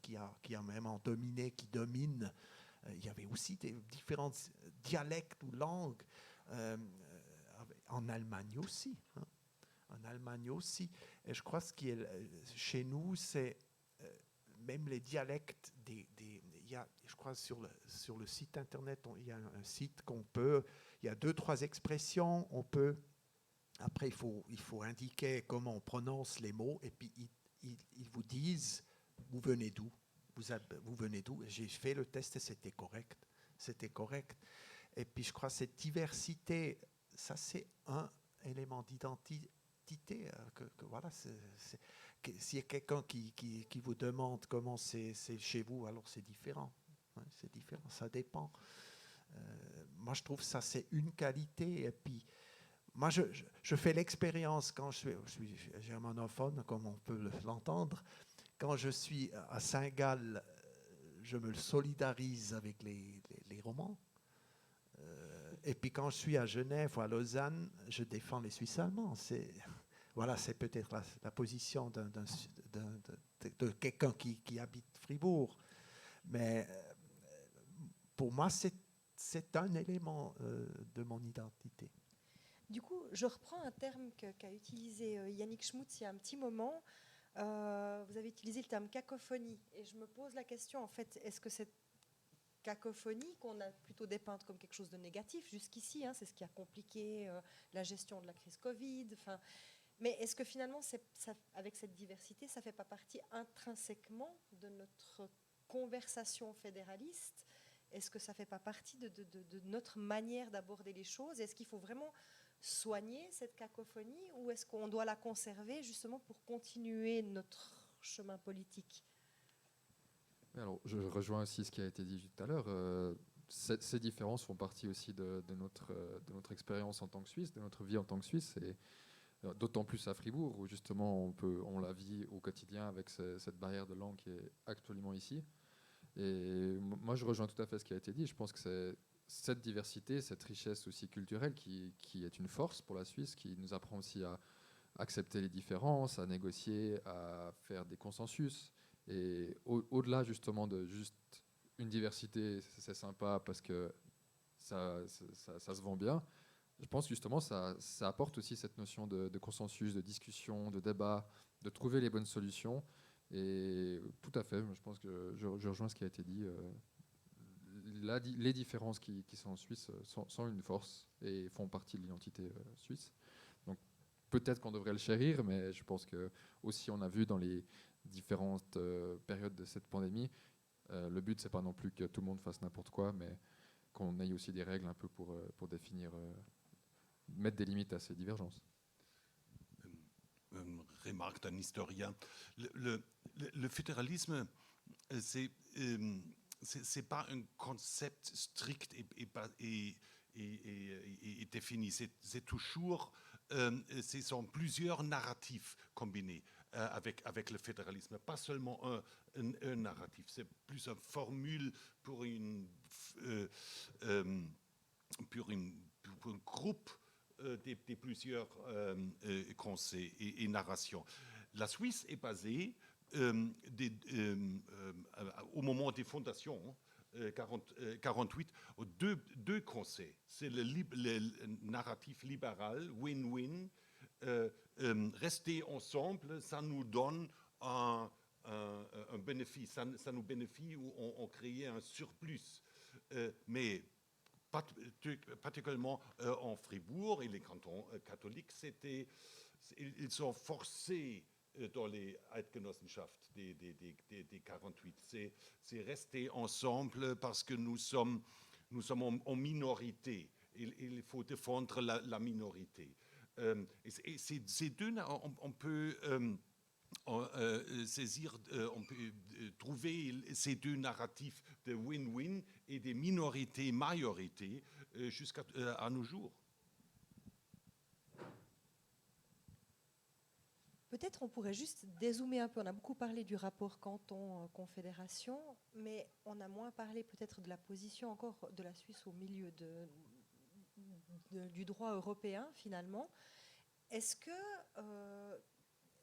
qui a vraiment dominé, qui domine. Il y avait aussi des différents dialectes ou langues en Allemagne aussi. Hein. En Allemagne aussi. Et je crois que ce qui est chez nous, c'est même les dialectes il y a, je crois sur le site internet, il y a un site il y a 2-3 expressions, on peut. Après, il faut indiquer comment on prononce les mots, et puis ils vous disent, vous venez d'où, vous venez d'où. J'ai fait le test et c'était correct. Et puis je crois que cette diversité, ça c'est un élément d'identité. Voilà, s'il y a quelqu'un qui vous demande comment c'est chez vous, alors c'est différent. Ouais, c'est différent, ça dépend. Moi, je trouve ça, c'est une qualité. Et puis, moi, je fais l'expérience quand je suis germanophone, comme on peut l'entendre. Quand je suis à Saint-Gall, je me solidarise avec les Romans. Et puis quand je suis à Genève ou à Lausanne, je défends les Suisses allemands. Voilà, c'est peut-être la position de quelqu'un qui habite Fribourg. Mais pour moi, c'est un élément de mon identité. Du coup, je reprends un terme qu'a utilisé Yannick Schmutz il y a un petit moment. Vous avez utilisé le terme cacophonie. Et je me pose la question, en fait, est-ce que cette cacophonie, qu'on a plutôt dépeinte comme quelque chose de négatif jusqu'ici, c'est ce qui a compliqué la gestion de la crise Covid, mais est-ce que finalement, avec cette diversité, ça ne fait pas partie intrinsèquement de notre conversation fédéraliste? Est-ce que ça ne fait pas partie de notre manière d'aborder les choses? Est-ce qu'il faut vraiment soigner cette cacophonie ou est-ce qu'on doit la conserver justement pour continuer notre chemin politique? Alors, je rejoins aussi ce qui a été dit tout à l'heure. Ces différences font partie aussi de notre expérience en tant que Suisse, de notre vie en tant que Suisse, et d'autant plus à Fribourg, où justement on la vit au quotidien avec cette barrière de langue qui est absolument ici. Et moi, je rejoins tout à fait ce qui a été dit. Je pense que c'est cette diversité, cette richesse aussi culturelle qui est une force pour la Suisse, qui nous apprend aussi à accepter les différences, à négocier, à faire des consensus. Et au-delà justement de juste une diversité, c'est sympa parce que ça se vend bien, je pense justement ça apporte aussi cette notion de consensus, de discussion, de débat, de trouver les bonnes solutions. Et tout à fait, je pense que je rejoins ce qui a été dit. Les différences qui sont en Suisse sont une force et font partie de l'identité suisse. Donc peut-être qu'on devrait le chérir, mais je pense que aussi on a vu dans les différentes périodes de cette pandémie, le but c'est pas non plus que tout le monde fasse n'importe quoi, mais qu'on ait aussi des règles un peu pour définir, mettre des limites à ces divergences. Remarque d'un historien, le fédéralisme, c'est pas un concept strict et défini. C'est toujours, ce sont plusieurs narratifs combinés avec le fédéralisme. Pas seulement un narratif, c'est plus une formule pour un groupe des plusieurs conseils et narrations. La Suisse est basée au moment des fondations, 48, deux conseils. C'est le narratif libéral, win-win. Rester ensemble, ça nous donne un bénéfice. Ça nous bénéficie où on crée un surplus. Mais particulièrement en Fribourg et les cantons catholiques, ils sont forcés dans les Eidgenossenschaft des 48. C'est rester ensemble parce que nous sommes en minorité. Il faut défendre la minorité. Et ces deux, on peut saisir, on peut trouver ces deux narratifs de win-win et des minorités-majorités jusqu'à nos jours. Peut-être on pourrait juste dézoomer un peu. On a beaucoup parlé du rapport canton-confédération, mais on a moins parlé peut-être de la position encore de la Suisse au milieu du droit européen finalement. Est-ce que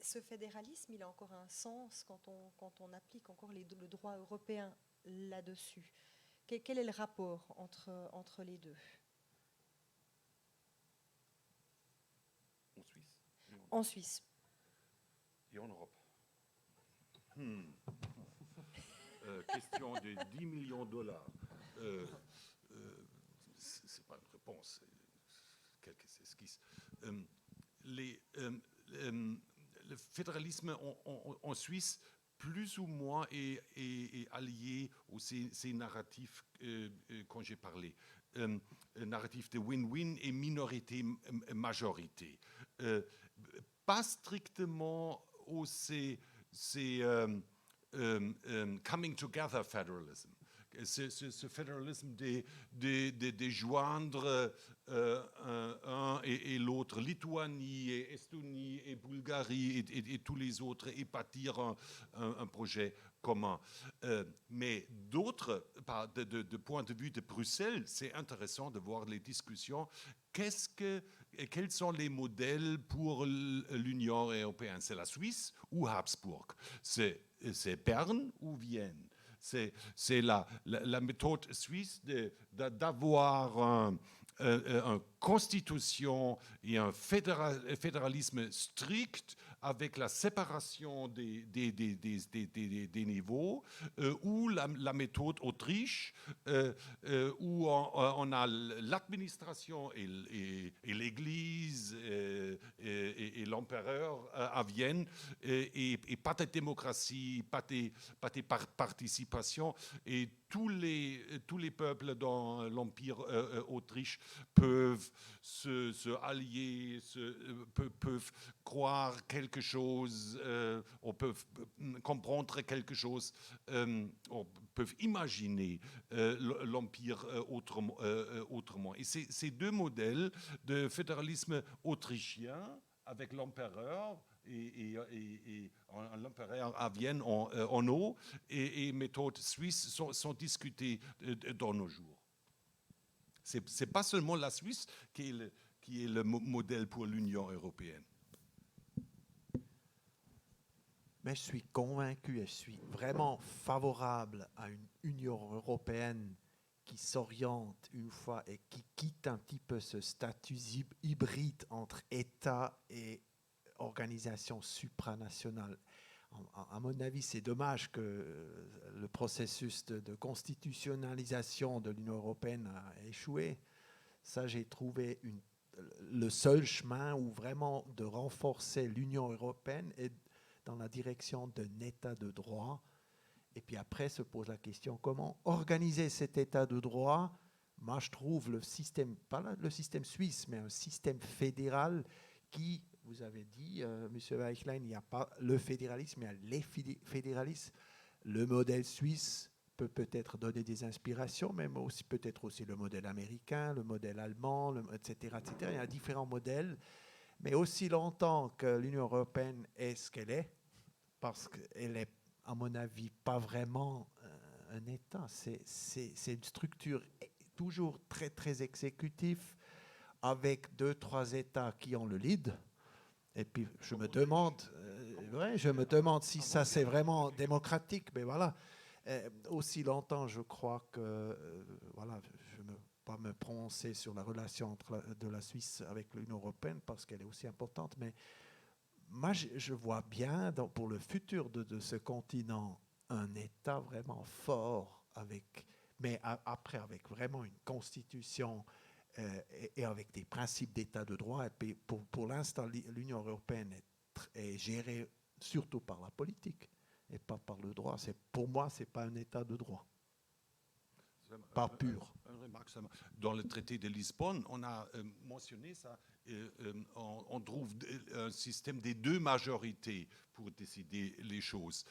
ce fédéralisme, il a encore un sens quand on applique encore le droit européen là-dessus? Quel est le rapport entre les deux? En Suisse. Et en Europe. Question de 10 millions de dollars. C'est pas une réponse, c'est quelques esquisses. Le fédéralisme en Suisse, plus ou moins, est allié aux ces narratifs quand j'ai parlé. Narratif de win-win et minorité-majorité. Pas strictement c'est coming together federalism. Ce fédéralisme de joindre un et l'autre, Lituanie, et Estonie, et Bulgarie, et tous les autres, et bâtir un projet commun. Mais d'autres, de point de vue de Bruxelles, c'est intéressant de voir les discussions. Quels sont les modèles pour l'Union européenne? C'est la Suisse ou Habsbourg? C'est Berne ou Vienne? C'est la méthode suisse d'avoir une constitution et un fédéralisme strict avec la séparation des niveaux, ou la méthode Autriche, où on a l'administration et l'Église et l'empereur à Vienne, et pas de démocratie, pas de participation, et tous les peuples dans l'Empire Autriche peuvent se allier, peuvent croire quelque chose, ou peuvent comprendre quelque chose, ou peuvent imaginer l'Empire autrement. Et ces deux modèles de fédéralisme autrichien avec l'empereur et l'empereur à Vienne en haut, et méthode suisse sont discutés dans nos jours. C'est pas seulement la Suisse qui est le modèle pour l'Union européenne. Mais je suis convaincu et je suis vraiment favorable à une Union européenne qui s'oriente une fois et qui quitte un petit peu ce statut hybride entre État et organisation supranationale. À mon avis, c'est dommage que le processus de constitutionnalisation de l'Union européenne a échoué. Ça, j'ai trouvé le seul chemin où vraiment de renforcer l'Union européenne est dans la direction d'un État de droit. Et puis après se pose la question, comment organiser cet État de droit? Moi, je trouve le système, pas le système suisse, mais un système fédéral qui, vous avez dit, M. Weichlein, il n'y a pas le fédéralisme, il y a les fédéralismes. Le modèle suisse peut peut-être donner des inspirations, mais aussi peut-être aussi le modèle américain, le modèle allemand, etc., etc. Il y a différents modèles. Mais aussi longtemps que l'Union européenne est ce qu'elle est, parce qu'elle n'est, à mon avis, pas vraiment un État. C'est une structure toujours très, très exécutive, avec 2-3 États qui ont le lead. Et puis, je me demande si ça, c'est vraiment démocratique. Mais voilà, aussi longtemps, je crois que, voilà, je ne veux pas me prononcer sur la relation de la Suisse avec l'Union européenne, parce qu'elle est aussi importante. Mais moi, je vois bien, pour le futur de ce continent, un État vraiment fort, mais après, avec vraiment une constitution et avec des principes d'état de droit. Et puis pour l'instant, l'Union européenne est gérée surtout par la politique et pas par le droit. Pour moi, ce n'est pas un état de droit. Pas pur. Dans le traité de Lisbonne, on a mentionné ça. On trouve un système des deux majorités pour décider les choses.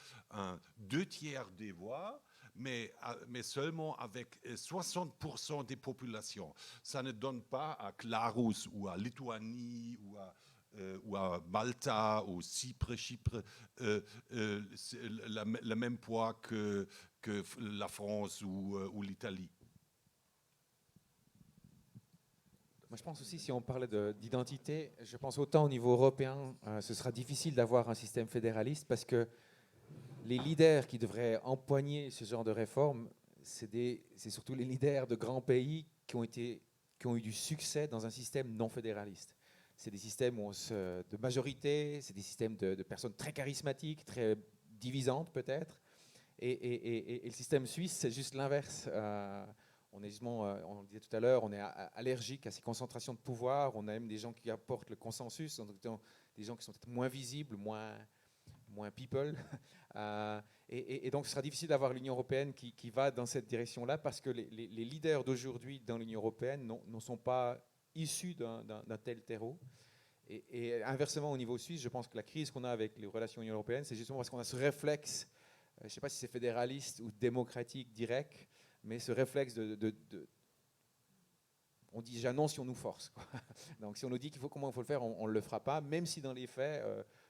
2/3 des voix, mais seulement avec 60% des populations. Ça ne donne pas à Glarus ou à Lituanie ou à Malta ou Chypre le même poids que la France ou l'Italie. Moi, je pense aussi, si on parlait d'identité, je pense autant au niveau européen, ce sera difficile d'avoir un système fédéraliste, parce que les leaders qui devraient empoigner ce genre de réforme, c'est surtout les leaders de grands pays qui ont eu du succès dans un système non fédéraliste. C'est des systèmes de majorité, c'est des systèmes de personnes très charismatiques, très divisantes peut-être. Et le système suisse, c'est juste l'inverse. On le disait tout à l'heure, on est allergique à ces concentrations de pouvoir. On a même des gens qui apportent le consensus, des gens qui sont peut-être moins visibles, moins people. Et donc, ce sera difficile d'avoir l'Union européenne qui va dans cette direction-là, parce que les leaders d'aujourd'hui dans l'Union européenne ne sont pas issus d'un tel terreau. Et inversement, au niveau suisse, je pense que la crise qu'on a avec les relations Union européenne, c'est justement parce qu'on a ce réflexe, je ne sais pas si c'est fédéraliste ou démocratique direct, mais ce réflexe on dit j'annonce si on nous force, quoi. Donc si on nous dit comment il faut le faire, on ne le fera pas, même si dans les faits,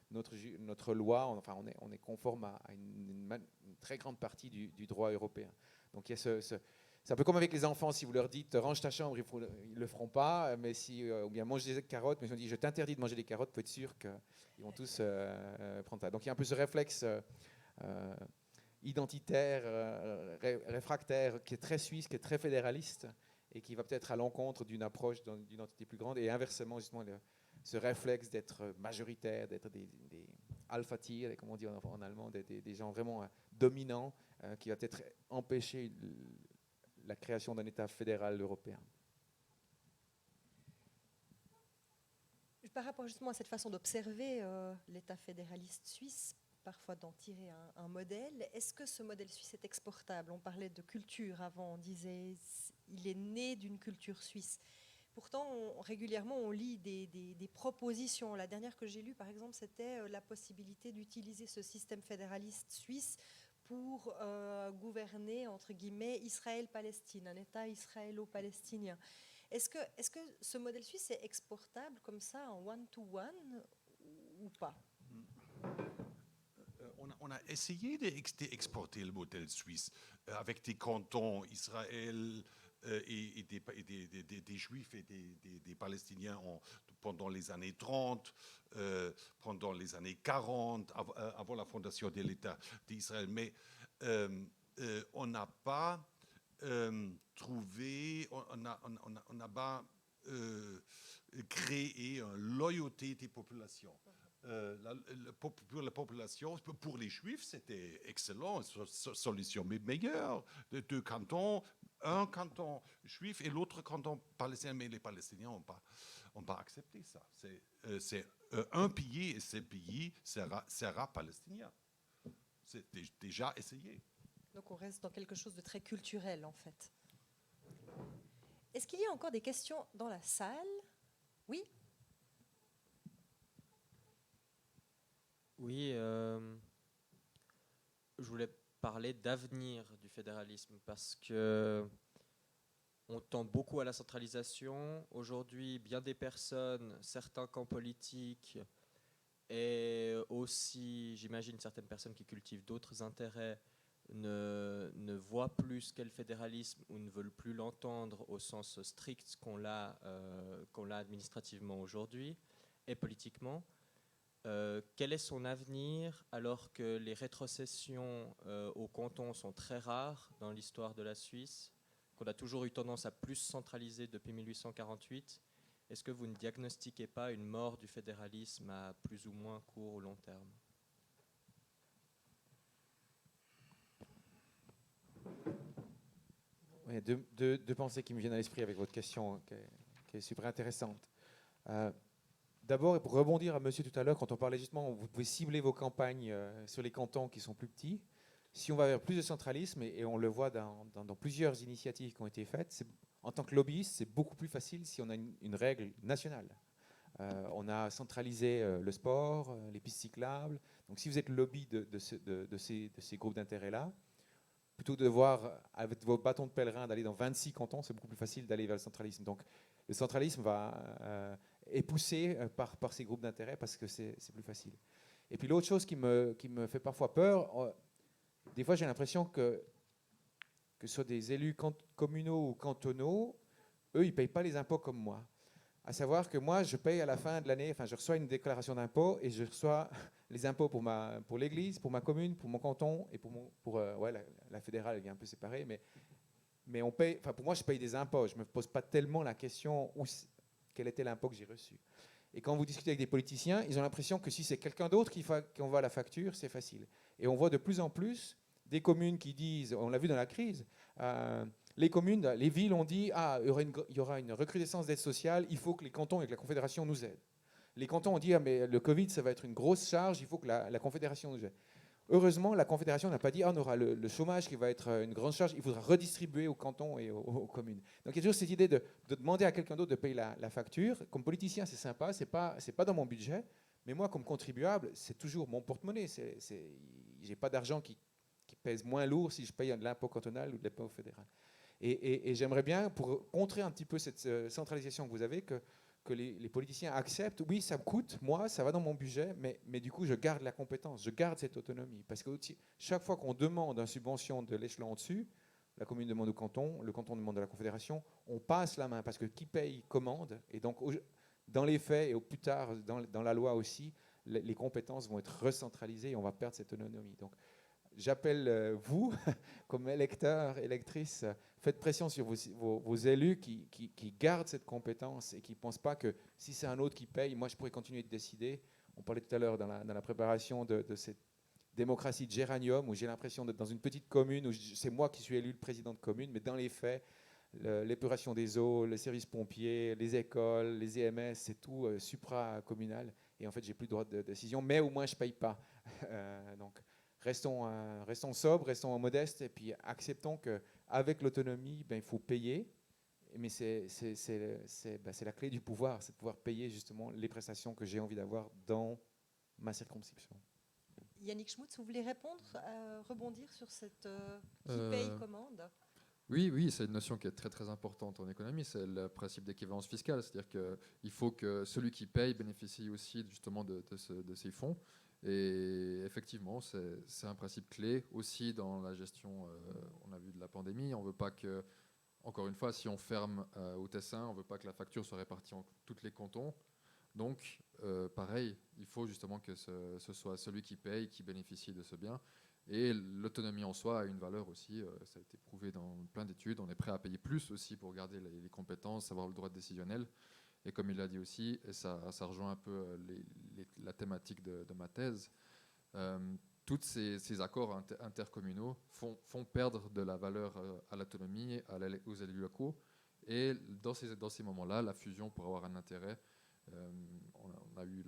notre loi, on est conforme à une très grande partie du droit européen. Donc il y a c'est un peu comme avec les enfants, si vous leur dites range ta chambre, ils ne le feront pas, mais ou bien mange des carottes, mais si on dit je t'interdis de manger des carottes, peut être sûr qu'ils vont tous prendre ça. Donc il y a un peu ce réflexe identitaire, réfractaire, qui est très suisse, qui est très fédéraliste, et qui va peut-être à l'encontre d'une approche d'une entité plus grande, et inversement, justement, ce réflexe d'être majoritaire, d'être des alpha-tier, comme on dit en allemand, des gens vraiment dominants, qui va peut-être empêcher la création d'un État fédéral européen. Par rapport justement à cette façon d'observer l'État fédéraliste suisse, parfois d'en tirer un modèle, est-ce que ce modèle suisse est exportable? On parlait de culture avant, on disait il est né d'une culture suisse. Pourtant, régulièrement, on lit des propositions. La dernière que j'ai lue, par exemple, c'était la possibilité d'utiliser ce système fédéraliste suisse pour gouverner, entre guillemets, Israël-Palestine, un État israélo-palestinien. Est-ce que ce modèle suisse est exportable comme ça, en one-to-one, ou pas? On a essayé d'exporter le modèle suisse avec des cantons Israël et des Juifs et des Palestiniens pendant les années 30, pendant les années 40, avant la fondation de l'État d'Israël. Mais on n'a pas trouvé, on n'a pas créé une loyauté des populations. Pour la population, pour les Juifs, c'était excellent, solution mais meilleure. Deux cantons, un canton juif et l'autre canton palestinien, mais les Palestiniens n'ont pas accepté ça. C'est un pays et ce pays sera palestinien. C'est déjà essayé. Donc on reste dans quelque chose de très culturel en fait. Est-ce qu'il y a encore des questions dans la salle? Oui? Oui, je voulais parler d'avenir du fédéralisme parce que on tend beaucoup à la centralisation. Aujourd'hui, bien des personnes, certains camps politiques et aussi, j'imagine, certaines personnes qui cultivent d'autres intérêts ne voient plus ce qu'est le fédéralisme ou ne veulent plus l'entendre au sens strict qu'on l'a administrativement aujourd'hui et politiquement. Quel est son avenir alors que les rétrocessions au canton sont très rares dans l'histoire de la Suisse, qu'on a toujours eu tendance à plus centraliser depuis 1848? Est-ce que vous ne diagnostiquez pas une mort du fédéralisme à plus ou moins court ou long terme? Il y a deux pensées qui me viennent à l'esprit avec votre question, qui est super intéressante. D'abord, et pour rebondir à monsieur tout à l'heure, quand on parlait justement, vous pouvez cibler vos campagnes sur les cantons qui sont plus petits. Si on va vers plus de centralisme, et on le voit dans plusieurs initiatives qui ont été faites, en tant que lobbyiste, c'est beaucoup plus facile si on a une règle nationale. On a centralisé le sport, les pistes cyclables. Donc si vous êtes lobby de ces groupes d'intérêt-là, plutôt que de devoir, avec vos bâtons de pèlerin, d'aller dans 26 cantons, c'est beaucoup plus facile d'aller vers le centralisme. Donc le centralisme est poussé par ces groupes d'intérêt parce que c'est plus facile. Et puis l'autre chose qui me fait parfois peur, des fois j'ai l'impression que ce soit des élus communaux ou cantonaux, eux ils ne payent pas les impôts comme moi. À savoir que moi je paye à la fin de l'année, enfin je reçois une déclaration d'impôt et je reçois les impôts pour l'église, pour ma commune, pour mon canton et pour la fédérale, elle est un peu séparée, mais on paye, enfin pour moi je paye des impôts, je ne me pose pas tellement la question quel était l'impôt que j'ai reçu. Et quand vous discutez avec des politiciens, ils ont l'impression que si c'est quelqu'un d'autre qui envoie la facture, c'est facile. Et on voit de plus en plus des communes qui disent, on l'a vu dans la crise, les communes, les villes ont dit il y aura une recrudescence d'aide sociale, il faut que les cantons et que la Confédération nous aident. Les cantons ont dit mais le Covid, ça va être une grosse charge, il faut que la Confédération nous aide. heureusement, la Confédération n'a pas dit on aura le chômage qui va être une grande charge, il faudra redistribuer aux cantons et aux communes. Donc il y a toujours cette idée de demander à quelqu'un d'autre de payer la facture. Comme politicien, c'est sympa, c'est pas dans mon budget, mais moi, comme contribuable, c'est toujours mon porte-monnaie. J'ai pas d'argent qui pèse moins lourd si je paye de l'impôt cantonal ou de l'impôt fédéral. Et j'aimerais bien, pour contrer un petit peu cette centralisation que vous avez, que les politiciens acceptent, oui, ça me coûte, moi, ça va dans mon budget, mais du coup, je garde la compétence, je garde cette autonomie. Parce que chaque fois qu'on demande une subvention de l'échelon au-dessus, la commune demande au canton, le canton demande à la Confédération, on passe la main, parce que qui paye commande. Et donc, dans les faits, et au plus tard, dans la loi aussi, les compétences vont être recentralisées et on va perdre cette autonomie. Donc, j'appelle vous, comme électeurs, électrices, faites pression sur vos élus qui gardent cette compétence et qui ne pensent pas que si c'est un autre qui paye, moi je pourrais continuer de décider. On parlait tout à l'heure dans la préparation de cette démocratie de géranium où j'ai l'impression d'être dans une petite commune où c'est moi qui suis élu le président de commune, mais dans les faits, l'épuration des eaux, les services pompiers, les écoles, les EMS, c'est tout supra-communal. Et en fait, j'ai plus de droit de décision, mais au moins je ne paye pas. Donc, restons sobres, restons modestes et puis acceptons qu'avec l'autonomie, il faut payer. Mais c'est la clé du pouvoir, c'est de pouvoir payer justement les prestations que j'ai envie d'avoir dans ma circonscription. Yannick Schmutz, vous voulez répondre, rebondir sur cette qui paye commande? Oui, c'est une notion qui est très très importante en économie, c'est le principe d'équivalence fiscale, c'est-à-dire qu'il faut que celui qui paye bénéficie aussi justement de ces fonds. Et effectivement, c'est un principe clé aussi dans la gestion, on a vu, de la pandémie. On ne veut pas que, encore une fois, si on ferme au Tessin, on ne veut pas que la facture soit répartie en tous les cantons. Donc, pareil, il faut justement que ce soit celui qui paye qui bénéficie de ce bien. Et l'autonomie en soi a une valeur aussi, ça a été prouvé dans plein d'études. On est prêt à payer plus aussi pour garder les compétences, avoir le droit décisionnel. Et comme il l'a dit aussi, et ça rejoint un peu la thématique de ma thèse, tous ces accords intercommunaux font perdre de la valeur à l'autonomie, aux élus locaux. Et dans ces moments-là, la fusion pourrait avoir un intérêt. On a eu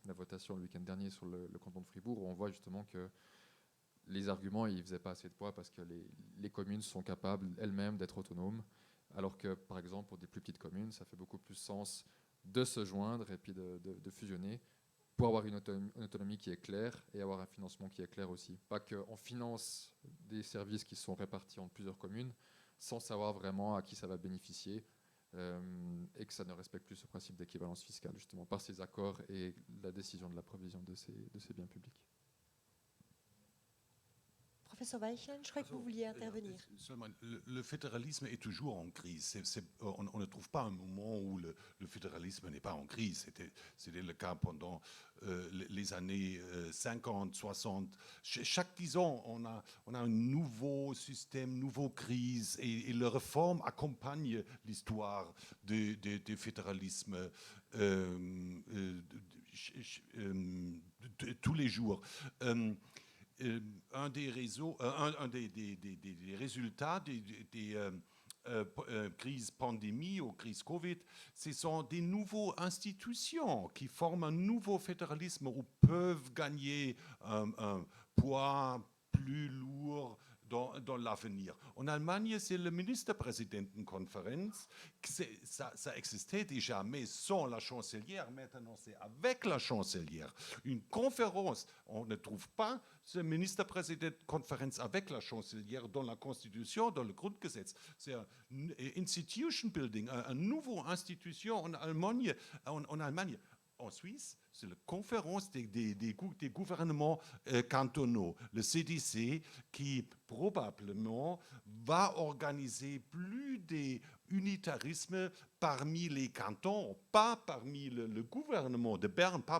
la votation le week-end dernier sur le canton de Fribourg, où on voit justement que les arguments ne faisaient pas assez de poids parce que les communes sont capables elles-mêmes d'être autonomes, alors que, par exemple, pour des plus petites communes, ça fait beaucoup plus sens de se joindre et puis de fusionner pour avoir une autonomie qui est claire et avoir un financement qui est clair aussi. Pas qu'on finance des services qui sont répartis entre plusieurs communes sans savoir vraiment à qui ça va bénéficier et que ça ne respecte plus ce principe d'équivalence fiscale, justement, par ces accords et la décision de la provision de ces biens publics. Professeur Weichel, je crois que vous vouliez intervenir. Seulement, le fédéralisme est toujours en crise. On ne trouve pas un moment où le fédéralisme n'est pas en crise. C'était le cas pendant les années 50, 60. Chaque 10 ans, on a un nouveau système, nouveau crise, et les réformes accompagnent l'histoire du fédéralisme tous les jours. Un des résultats des crises pandémie ou crises Covid, ce sont des nouvelles institutions qui forment un nouveau fédéralisme où peuvent gagner un poids plus lourd dans l'avenir. En Allemagne, c'est le Ministerpräsidentenkonferenz. Ça existait déjà, mais sans la chancelière. Maintenant, c'est avec la chancelière. Une conférence, on ne trouve pas ce Ministerpräsidentenkonferenz avec la chancelière dans la Constitution, dans le Grundgesetz. C'est un institution building, une nouvelle institution en Allemagne. En Suisse, c'est la conférence des gouvernements cantonaux, le CDC, qui probablement va organiser plus d'unitarisme parmi les cantons, pas parmi le gouvernement de Berne, pas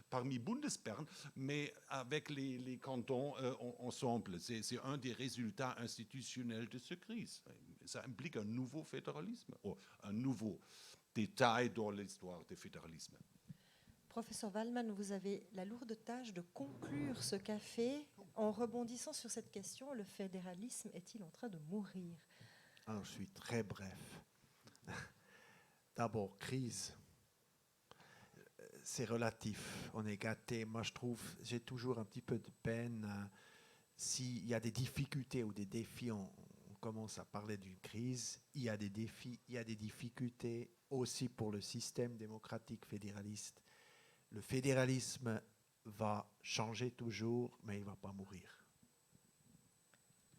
parmi Bundesbern, mais avec les cantons ensemble. C'est un des résultats institutionnels de cette crise. Ça implique un nouveau fédéralisme, un nouveau détail dans l'histoire du fédéralisme. Professeur Waldman, vous avez la lourde tâche de conclure ce café en rebondissant sur cette question: le fédéralisme est-il en train de mourir? Alors, je suis très bref. D'abord, crise. c'est relatif. On est gâté. Moi, je trouve, j'ai toujours un petit peu de peine s'il y a des difficultés ou des défis. On commence à parler d'une crise. Il y a des défis, il y a des difficultés aussi pour le système démocratique fédéraliste. Le fédéralisme va changer toujours, mais il ne va pas mourir.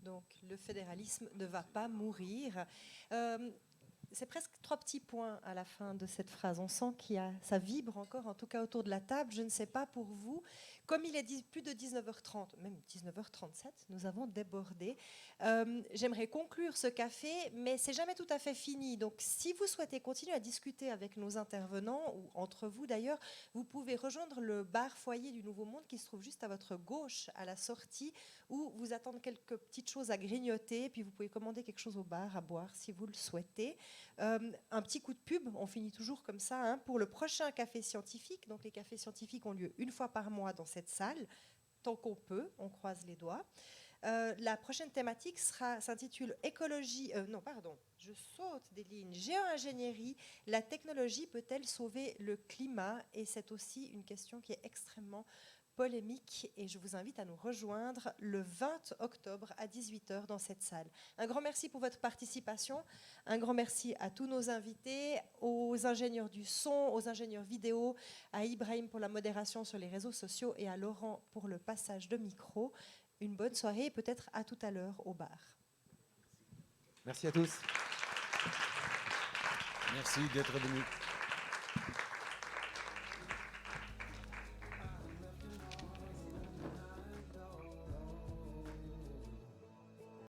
Donc le fédéralisme ne va pas mourir. C'est presque 3 petits points à la fin de cette phrase. On sent ça vibre encore, en tout cas autour de la table. Je ne sais pas pour vous. Comme il est plus de 19h30, même 19h37, nous avons débordé. J'aimerais conclure ce café, mais c'est jamais tout à fait fini. Donc si vous souhaitez continuer à discuter avec nos intervenants, ou entre vous d'ailleurs, vous pouvez rejoindre le bar foyer du Nouveau Monde qui se trouve juste à votre gauche à la sortie, où vous attendent quelques petites choses à grignoter, puis vous pouvez commander quelque chose au bar à boire si vous le souhaitez. Un petit coup de pub, on finit toujours comme ça, hein, pour le prochain café scientifique. Donc les cafés scientifiques ont lieu une fois par mois dans cette salle, tant qu'on peut, on croise les doigts. La prochaine thématique s'intitule écologie, je saute des lignes, géo-ingénierie, la technologie peut-elle sauver le climat? Et c'est aussi une question qui est extrêmement polémique et je vous invite à nous rejoindre le 20 octobre à 18h dans cette salle. Un grand merci pour votre participation, un grand merci à tous nos invités, aux ingénieurs du son, aux ingénieurs vidéo, à Ibrahim pour la modération sur les réseaux sociaux et à Laurent pour le passage de micro. Une bonne soirée et peut-être à tout à l'heure au bar. Merci à tous. Merci d'être venu.